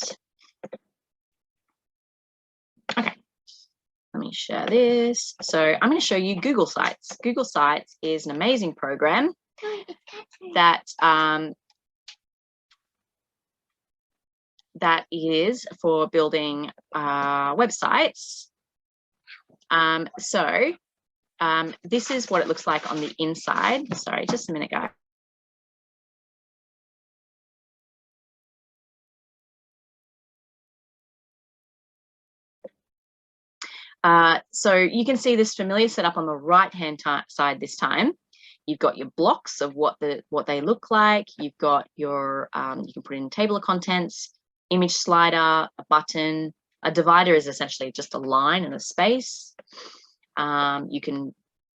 Okay, let me share this. So I'm going to show you Google Sites. Google Sites is an amazing program that that is for building websites. This is what it looks like on the inside. Sorry, just a minute, guys. So you can see this familiar setup on the right-hand side this time. You've got your blocks of what they look like. You've got your, you can put in a table of contents, image slider, a button. A divider is essentially just a line and a space. You can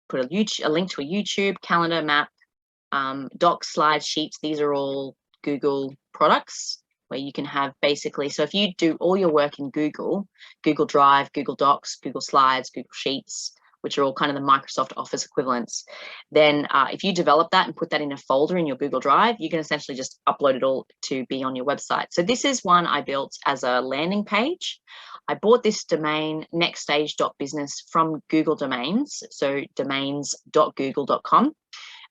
put a link to a YouTube, calendar, map, docs, slides, sheets. These are all Google products where you can have basically, so if you do all your work in Google Drive, Google Docs, Google Slides, Google Sheets, which are all kind of the Microsoft Office equivalents, then if you develop that and put that in a folder in your Google Drive, you can essentially just upload it all to be on your website. So this is one I built as a landing page. I bought this domain nextstage.business from Google Domains, so domains.google.com.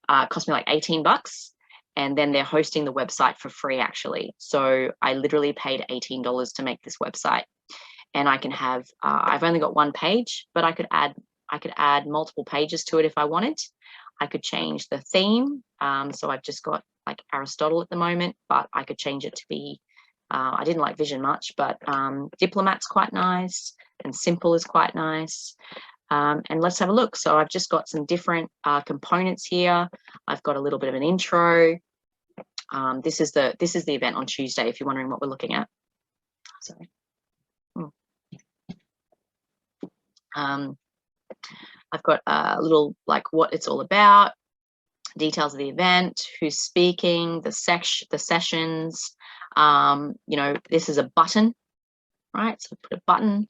It cost me like 18 bucks. And then they're hosting the website for free, actually. So I literally paid $18 to make this website. And I can have, I've only got one page, but I could add multiple pages to it if I wanted. I could change the theme. So I've just got like Aristotle at the moment, but I could change it to be, I didn't like Vision much, but Diplomat's quite nice and Simple is quite nice. And let's have a look. So I've just got some different components here. I've got a little bit of an intro. This is the event on Tuesday, if you're wondering what we're looking at. Sorry. I've got a little like what it's all about, details of the event, who's speaking, the sessions. You know, this is a button, right? So put a button.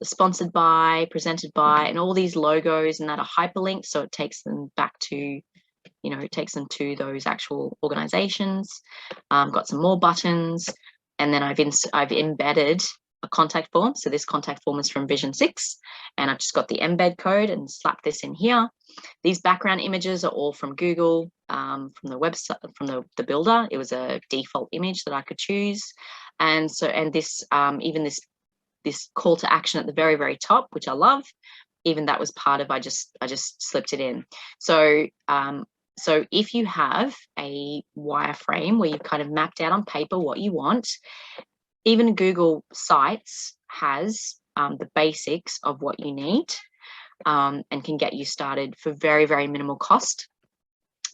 Sponsored by, presented by, and all these logos and that are hyperlinked, so it takes them back to, you know, it takes them to those actual organizations. Got some more buttons, and then I've embedded a contact form. So this contact form is from Vision 6, and I've just got the embed code and slapped this in here. These background images are all from Google, from the website, from the builder. It was a default image that I could choose. And so, and this, even this call to action at the very, very top, which I love, even that was part of, I just slipped it in. So, so if you have a wireframe where you've kind of mapped out on paper what you want, even Google Sites has the basics of what you need, and can get you started for very, very minimal cost.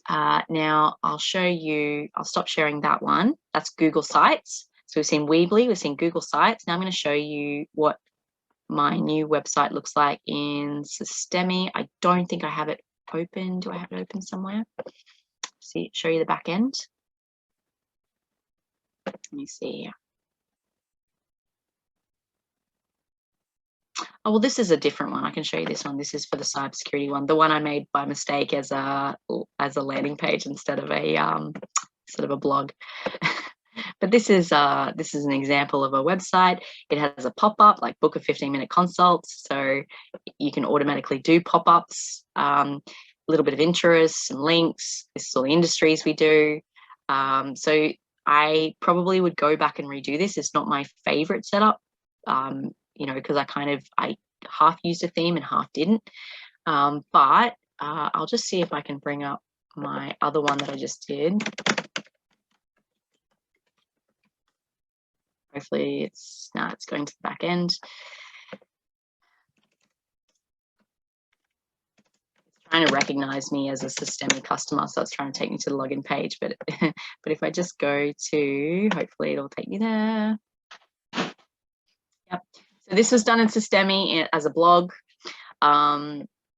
Now I'll show you, I'll stop sharing that one. That's Google Sites. So we've seen Weebly, we've seen Google Sites. Now I'm going to show you what my new website looks like in Systemi. I don't think I have it open. Do I have it open somewhere? See, show you the back end. Let me see. Oh, well, this is a different one. I can show you this one. This is for the cybersecurity one. The one I made by mistake as a landing page instead of a blog. But this is an example of a website. It has a pop-up like book a 15-minute consult, so you can automatically do pop-ups. A little bit of interest, some links. This is all the industries we do. So I probably would go back and redo this. It's not my favorite setup, you know, because I half used a theme and half didn't. But I'll just see if I can bring up my other one that I just did. Hopefully it's going to the back end. It's trying to recognize me as a Systemi customer, so it's trying to take me to the login page. But but if I just go to, hopefully it'll take me there. Yep. So this was done in Systemi as a blog.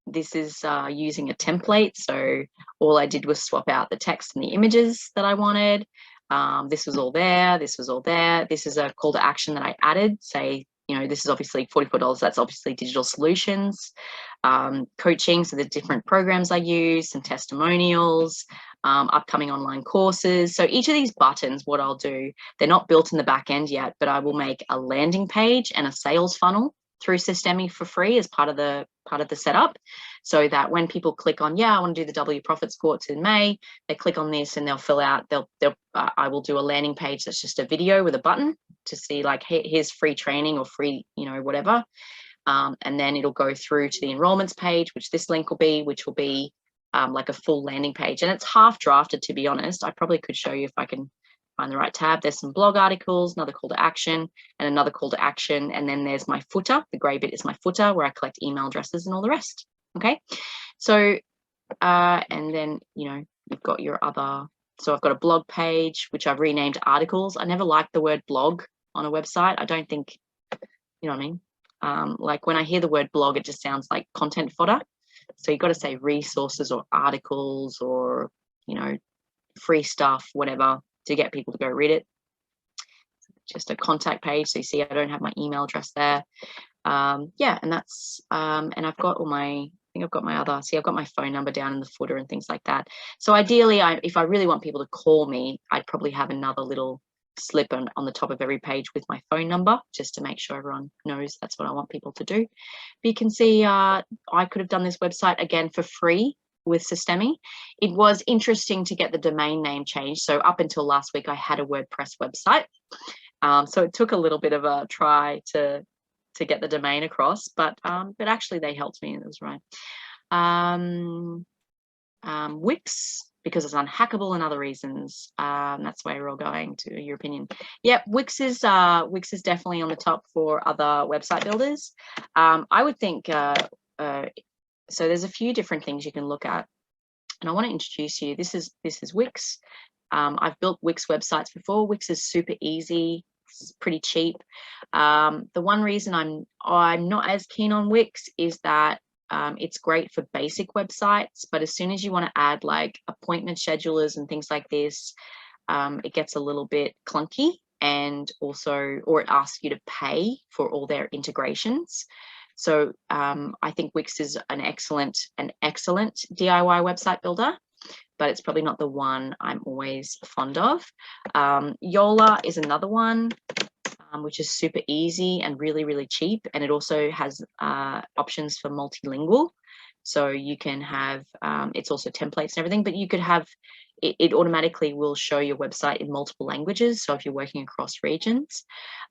This is using a template. So all I did was swap out the text and the images that I wanted. This was all there. This was all there. This is a call to action that I added. Say, you know, this is obviously $44. That's obviously digital solutions, coaching. So the different programs I use, some testimonials, upcoming online courses. So each of these buttons, what I'll do, they're not built in the back end yet, but I will make a landing page and a sales funnel through Systemi for free as part of the setup, so that when people click on, yeah, I want to do the W Profits Course in May, they click on this and they'll fill out, I will do a landing page that's just a video with a button to see like, here's free training or free, you know, whatever. And then it'll go through to the enrollments page, which this link will be, which will be like a full landing page. And it's half drafted, to be honest. I probably could show you if I can find the right tab. There's some blog articles, another call to action, and another call to action. And then there's my footer. The gray bit is my footer where I collect email addresses and all the rest. Okay. So, and then, you know, you've got your other, so I've got a blog page, which I've renamed articles. I never liked the word blog on a website. I don't think, you know what I mean? Like when I hear the word blog, it just sounds like content fodder. So you've got to say resources or articles or, you know, free stuff, whatever, to get people to go read it. Just a contact page. So you see, I don't have my email address there. Yeah, and that's, and I've got all my, I think I've got my other, see, I've got my phone number down in the footer and things like that. So ideally, if I really want people to call me, I'd probably have another little slip on the top of every page with my phone number, just to make sure everyone knows that's what I want people to do. But you can see, I could have done this website again for free with Systemi. It was interesting to get the domain name changed. So up until last week, I had a WordPress website. So it took a little bit of a try to get the domain across, but actually they helped me and it was right. Wix, because it's unhackable and other reasons. That's where we're all going, to your opinion. Yeah, Wix is definitely on the top for other website builders. I would think, so there's a few different things you can look at, and I want to introduce you. This is Wix. I've built Wix websites before. Wix is super easy. It's pretty cheap. The one reason I'm not as keen on Wix is that it's great for basic websites, but as soon as you want to add like appointment schedulers and things like this, it gets a little bit clunky, and also, or it asks you to pay for all their integrations. So I think Wix is an excellent DIY website builder, but it's probably not the one I'm always fond of. Yola is another one. which is super easy and really, really cheap. And it also has options for multilingual. So you can have, it's also templates and everything, but you could have, it automatically will show your website in multiple languages. So if you're working across regions.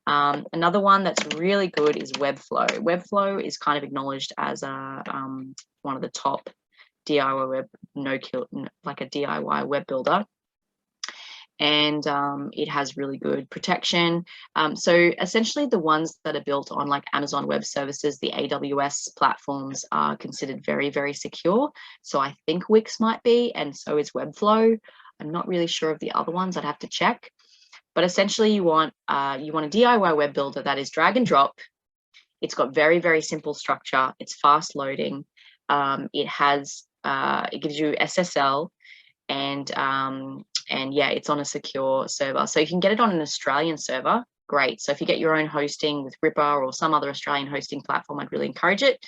Another one that's really good is Webflow. Webflow is kind of acknowledged as one of the top DIY web, like a DIY web builder. And it has really good protection. So essentially the ones that are built on like Amazon Web Services, the AWS platforms are considered very, very secure. So I think Wix might be, and so is Webflow. I'm not really sure of the other ones, I'd have to check. But essentially you want a DIY web builder that is drag and drop. It's got very, very simple structure. It's fast loading. It gives you SSL, and yeah, it's on a secure server. So you can get it on an Australian server. Great. So if you get your own hosting with Ripper or some other Australian hosting platform, I'd really encourage it.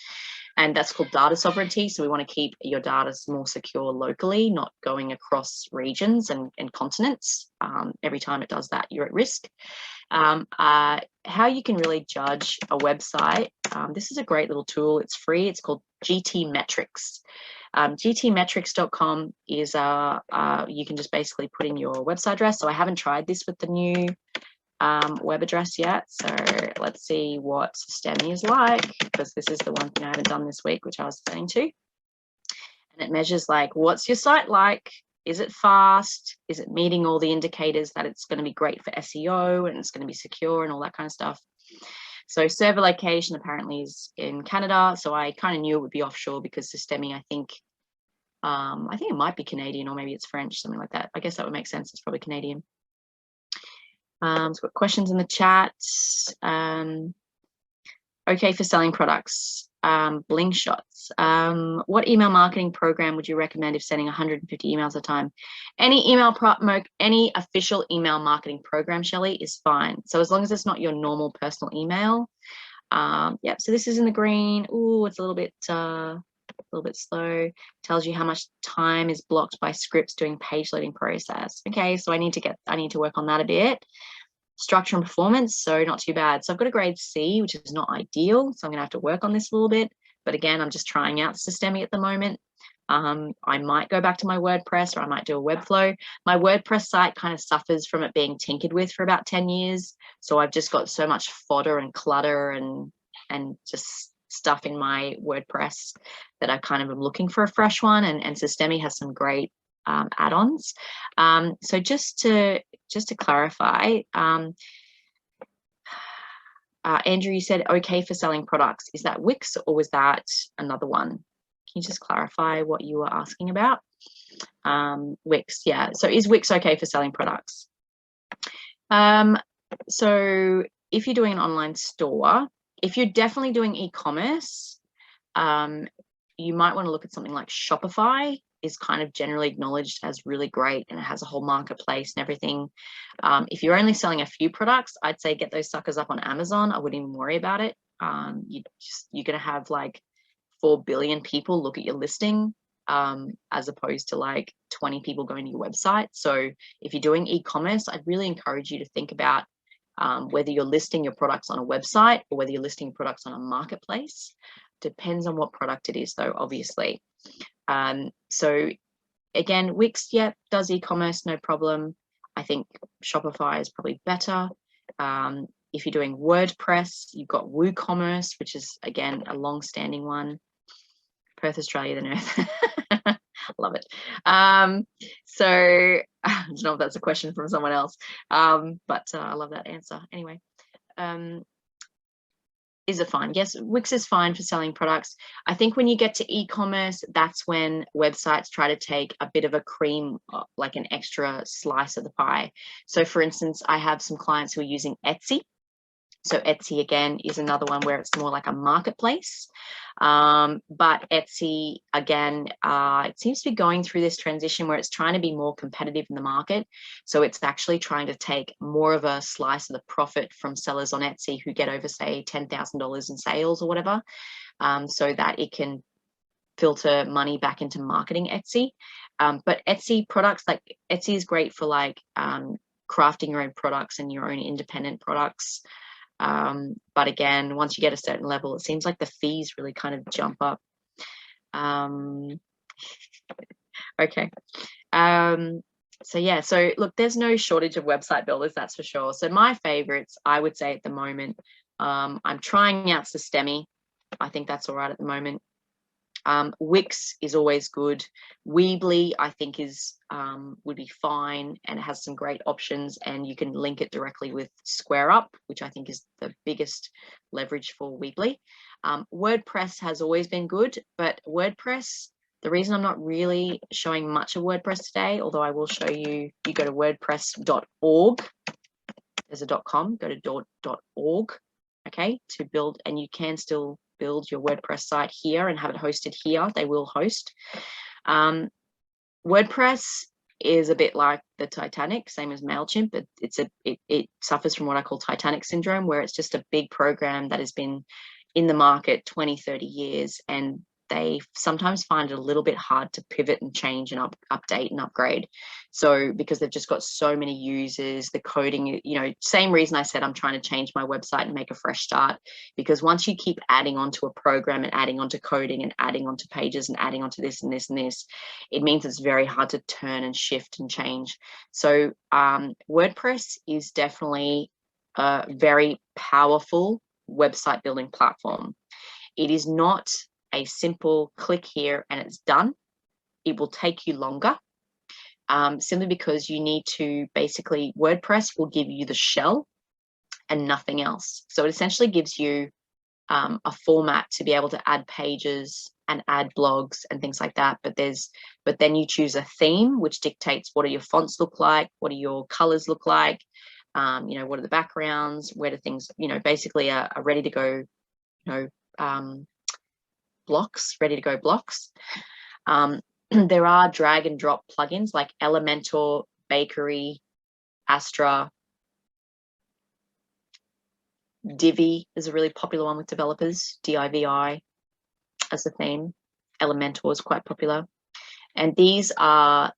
And that's called data sovereignty. So we want to keep your data more secure locally, not going across regions and continents. Every time it does that, you're at risk. How you can really judge a website. This is a great little tool. It's free. It's called GT Metrics. GTmetrics.com is you can just basically put in your website address. So I haven't tried this with the new web address yet. So let's see what Systemi is like, because this is the one thing I haven't done this week, which I was planning to. And it measures like, what's your site like? Is it fast? Is it meeting all the indicators that it's going to be great for SEO and it's going to be secure and all that kind of stuff? So server location apparently is in Canada. So I kind of knew it would be offshore because Systemi, I think it might be Canadian, or maybe it's French, something like that. I guess that would make sense. It's probably Canadian. So we've got questions in the chat. Okay for selling products. Bling shots. What email marketing program would you recommend if sending 150 emails at a time? Any official email marketing program, Shelley, is fine. So as long as it's not your normal personal email. Yep. So this is in the green. Ooh, it's a little bit slow. Tells you how much time is blocked by scripts doing page loading process. Okay, so I need to work on that a bit. Structure and performance, so not too bad. So I've got a grade C, which is not ideal. So I'm gonna have to work on this a little bit. But again, I'm just trying out Systemi at the moment. I might go back to my WordPress, or I might do a Webflow. My WordPress site kind of suffers from it being tinkered with for about 10 years. So I've just got so much fodder and clutter and just stuff in my WordPress that I kind of am looking for a fresh one. And Systemi has some great add-ons. So just to clarify, Andrew, you said okay for selling products. Is that Wix or was that another one? Can you just clarify what you were asking about? Wix, yeah. So is Wix okay for selling products? So if you're doing an online store, if you're definitely doing e-commerce, you might want to look at something like Shopify. Is kind of generally acknowledged as really great, and it has a whole marketplace and everything. If you're only selling a few products, I'd say get those suckers up on Amazon. I wouldn't even worry about it. You're going to have like 4 billion people look at your listing, as opposed to like 20 people going to your website. So if you're doing e-commerce, I'd really encourage you to think about whether you're listing your products on a website or whether you're listing products on a marketplace. Depends on what product it is though, obviously. So again, Wix, yeah, does e-commerce, no problem. I think Shopify is probably better. If you're doing WordPress, you've got WooCommerce, which is again a long-standing one. Perth, Australia, the North. Love it. So I don't know if that's a question from someone else, but I love that answer. Anyway, is it fine? Yes, Wix is fine for selling products. I think when you get to e-commerce, that's when websites try to take a bit of a cream, like an extra slice of the pie. So for instance, I have some clients who are using Etsy. So Etsy, again, is another one where it's more like a marketplace. But Etsy, again, it seems to be going through this transition where it's trying to be more competitive in the market. So it's actually trying to take more of a slice of the profit from sellers on Etsy who get over, say, $10,000 in sales or whatever, so that it can filter money back into marketing Etsy. But Etsy products, like Etsy is great for like crafting your own products and your own independent products. But again, once you get a certain level, it seems like the fees really kind of jump up. Okay. So yeah, so look, there's no shortage of website builders, that's for sure. So my favorites, I would say at the moment, I'm trying out Systemi. I think that's all right at the moment. Wix is always good. Weebly, I think, is would be fine, and it has some great options, and you can link it directly with SquareUp, which I think is the biggest leverage for Weebly. WordPress has always been good, but WordPress, the reason I'm not really showing much of WordPress today, although I will show you, you go to wordpress.org, there's a .com, go to .org, okay, to build, and you can still build your WordPress site here and have it hosted here. They will host. WordPress is a bit like the Titanic, same as MailChimp. It suffers from what I call Titanic syndrome, where it's just a big program that has been in the market 20, 30 years, and they sometimes find it a little bit hard to pivot and change and update and upgrade. So because they've just got so many users, the coding, you know, same reason I said I'm trying to change my website and make a fresh start, because once you keep adding onto a program and adding onto coding and adding onto pages and adding onto this and this and this, it means it's very hard to turn and shift and change. So WordPress is definitely a very powerful website building platform. It is not a simple click here and it's done. It will take you longer, simply because you need to basically, WordPress will give you the shell and nothing else. So it essentially gives you a format to be able to add pages and add blogs and things like that. But then you choose a theme which dictates what do your fonts look like, what do your colors look like, you know, what are the backgrounds, where do things, you know, basically are ready to go, you know, blocks, ready to go blocks. There are drag and drop plugins like Elementor, Bakery, Astra. Divi is a really popular one with developers, DIVI as a theme. Elementor is quite popular. And these are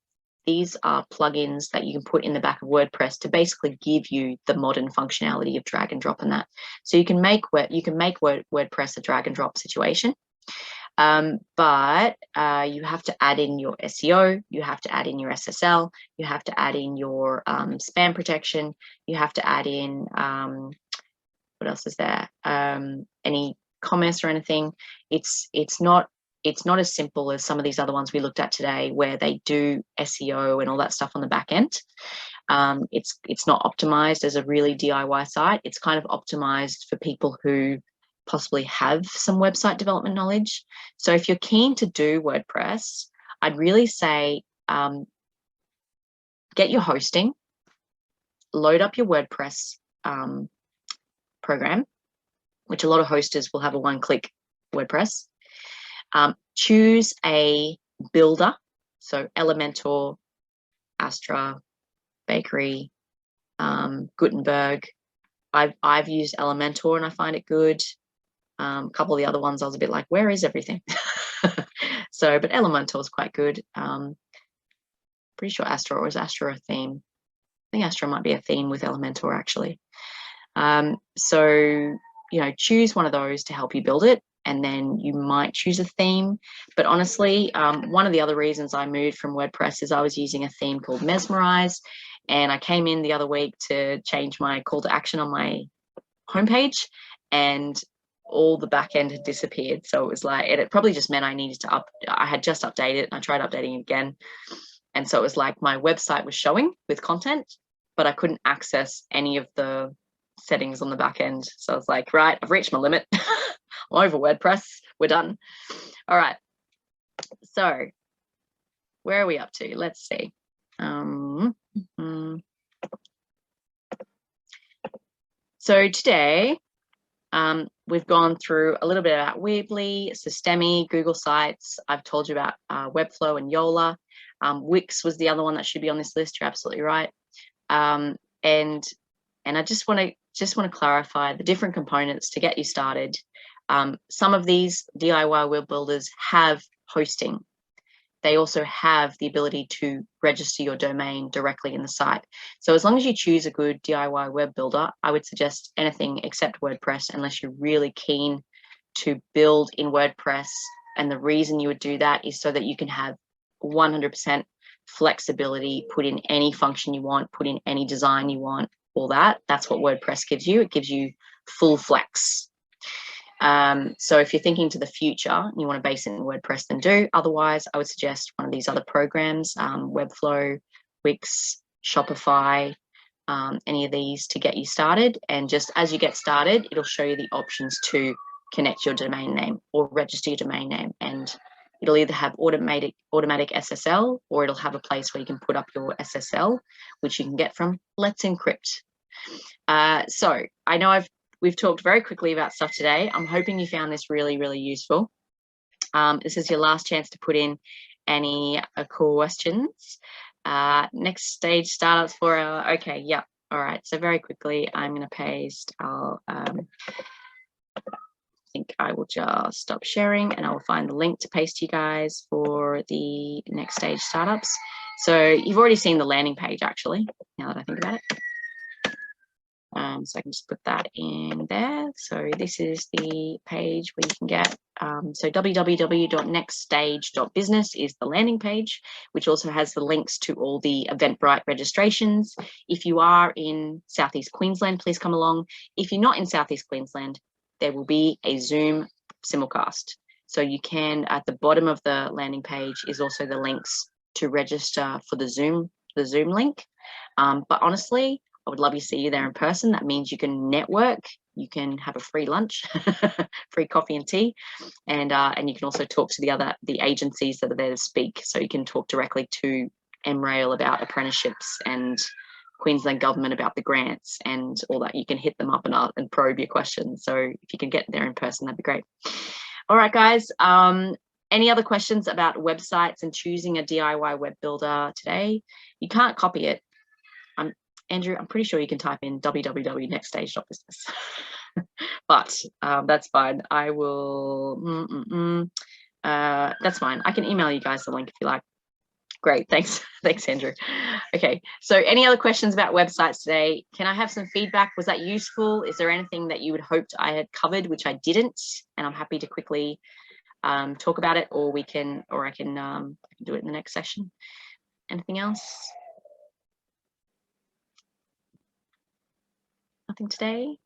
plugins that you can put in the back of WordPress to basically give you the modern functionality of drag and drop and that. So you can make WordPress a drag and drop situation. But you have to add in your SEO, you have to add in your SSL, you have to add in your spam protection, you have to add in, what else is there? Any commerce or anything. It's not as simple as some of these other ones we looked at today, where they do SEO and all that stuff on the back end. It's not optimized as a really DIY site. It's kind of optimized for people who possibly have some website development knowledge. So if you're keen to do WordPress, I'd really say get your hosting, load up your WordPress program, which a lot of hosters will have a one-click WordPress. Choose a builder, so Elementor, Astra, Bakery, Gutenberg. I've used Elementor and I find it good. A couple of the other ones I was a bit like, where is everything? So, but Elementor is quite good. Pretty sure Astra, or is Astra a theme? I think Astra might be a theme with Elementor actually. So, you know, choose one of those to help you build it, and then you might choose a theme. But honestly, one of the other reasons I moved from WordPress is I was using a theme called Mesmerize, and I came in the other week to change my call to action on my homepage, and all the back end had disappeared. So it was like, it probably just meant I needed to I had just updated it and I tried updating it again. And so it was like my website was showing with content, but I couldn't access any of the settings on the back end. So I was like, right, I've reached my limit. I'm over WordPress. We're done. All right. So where are we up to? Let's see. So today, we've gone through a little bit about Weebly, Systemi, Google Sites. I've told you about Webflow and Yola. Wix was the other one that should be on this list. You're absolutely right. And I just want to clarify the different components to get you started. Some of these DIY web builders have hosting. they also have the ability to register your domain directly in the site. So as long as you choose a good DIY web builder, I would suggest anything except WordPress, unless you're really keen to build in WordPress. And the reason you would do that is so that you can have 100% flexibility, put in any function you want, put in any design you want, all that. That's what WordPress gives you. It gives you full flex. So if you're thinking to the future and you want to base it in WordPress, then do. Otherwise, I would suggest one of these other programs, Webflow, Wix, Shopify, any of these to get you started. And just as you get started, it'll show you the options to connect your domain name or register your domain name. And it'll either have automatic SSL, or it'll have a place where you can put up your SSL, which you can get from Let's Encrypt. So I know we've talked very quickly about stuff today. I'm hoping you found this really, really useful. This is your last chance to put in any questions. Next stage startups for our, okay, yeah, all right. So very quickly, I'm going to paste. I think I will just stop sharing and I will find the link to paste to you guys for the next stage startups. So you've already seen the landing page, actually, now that I think about it. So I can just put that in there. So this is the page where you can get, so www.nextstage.business is the landing page, which also has the links to all the Eventbrite registrations. If you are in Southeast Queensland, please come along. If you're not in Southeast Queensland, there will be a Zoom simulcast. So you can, at the bottom of the landing page is also the links to register for the Zoom link. But honestly, I would love to see you there in person. That means you can network, you can have a free lunch, free coffee and tea, and you can also talk to the agencies that are there to speak. So you can talk directly to MRail about apprenticeships and Queensland Government about the grants and all that. You can hit them up and probe your questions. So if you can get there in person, that'd be great. All right, guys. Any other questions about websites and choosing a DIY web builder today? You can't copy it. Andrew, I'm pretty sure you can type in www.nextstage.business, but that's fine. I will, that's fine. I can email you guys the link if you like. Great, thanks. Thanks, Andrew. Okay, so any other questions about websites today? Can I have some feedback? Was that useful? Is there anything that you would hoped I had covered, which I didn't? And I'm happy to quickly talk about it, or I can do it in the next session. Anything else? Nothing today?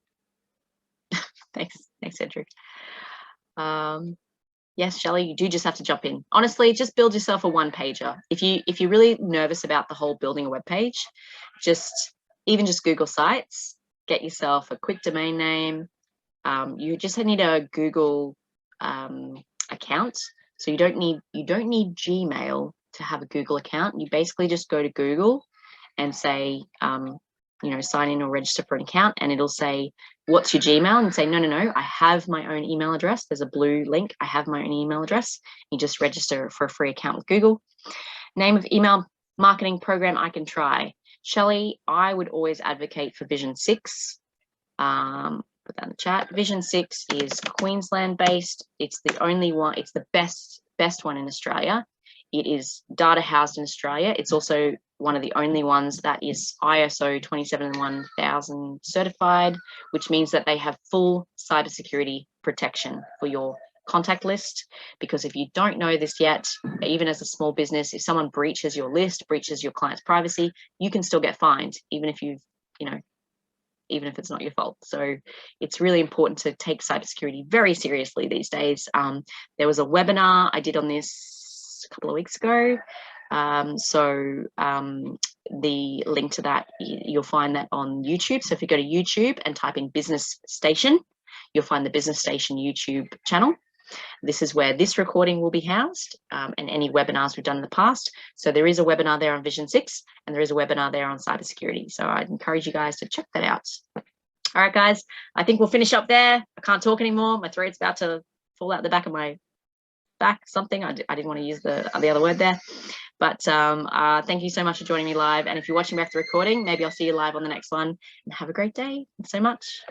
Thanks, Andrew. Yes, Shelley, you do just have to jump in. Honestly, just build yourself a one-pager. If you're really nervous about the whole building a web page, even just Google Sites, get yourself a quick domain name. You just need a Google account. So you don't need Gmail to have a Google account. You basically just go to Google and say, sign in or register for an account, and it'll say, what's your Gmail? And say, no, I have my own email address. There's a blue link. I have my own email address. You just register for a free account with Google. Name of email marketing program I can try. Shelley, I would always advocate for Vision 6. Put that in the chat. Vision 6 is Queensland based. It's the only one. It's the best one in Australia. It is data housed in Australia. It's also one of the only ones that is ISO 27001 certified, which means that they have full cybersecurity protection for your contact list. Because if you don't know this yet, even as a small business, if someone breaches your list, breaches your client's privacy, you can still get fined, even if even if it's not your fault. So it's really important to take cybersecurity very seriously these days. There was a webinar I did on this a couple of weeks ago. The link to that, you'll find that on YouTube. So if you go to YouTube and type in Business Station, you'll find the Business Station YouTube channel. This is where this recording will be housed, and any webinars we've done in the past. So there is a webinar there on Vision 6, and there is a webinar there on cybersecurity. So I'd encourage you guys to check that out. All right, guys, I think we'll finish up there. I can't talk anymore. My throat's about to fall out the back of my back, something. I didn't want to use the other word there. But thank you so much for joining me live. And if you're watching back the recording, maybe I'll see you live on the next one. And have a great day. Thanks so much.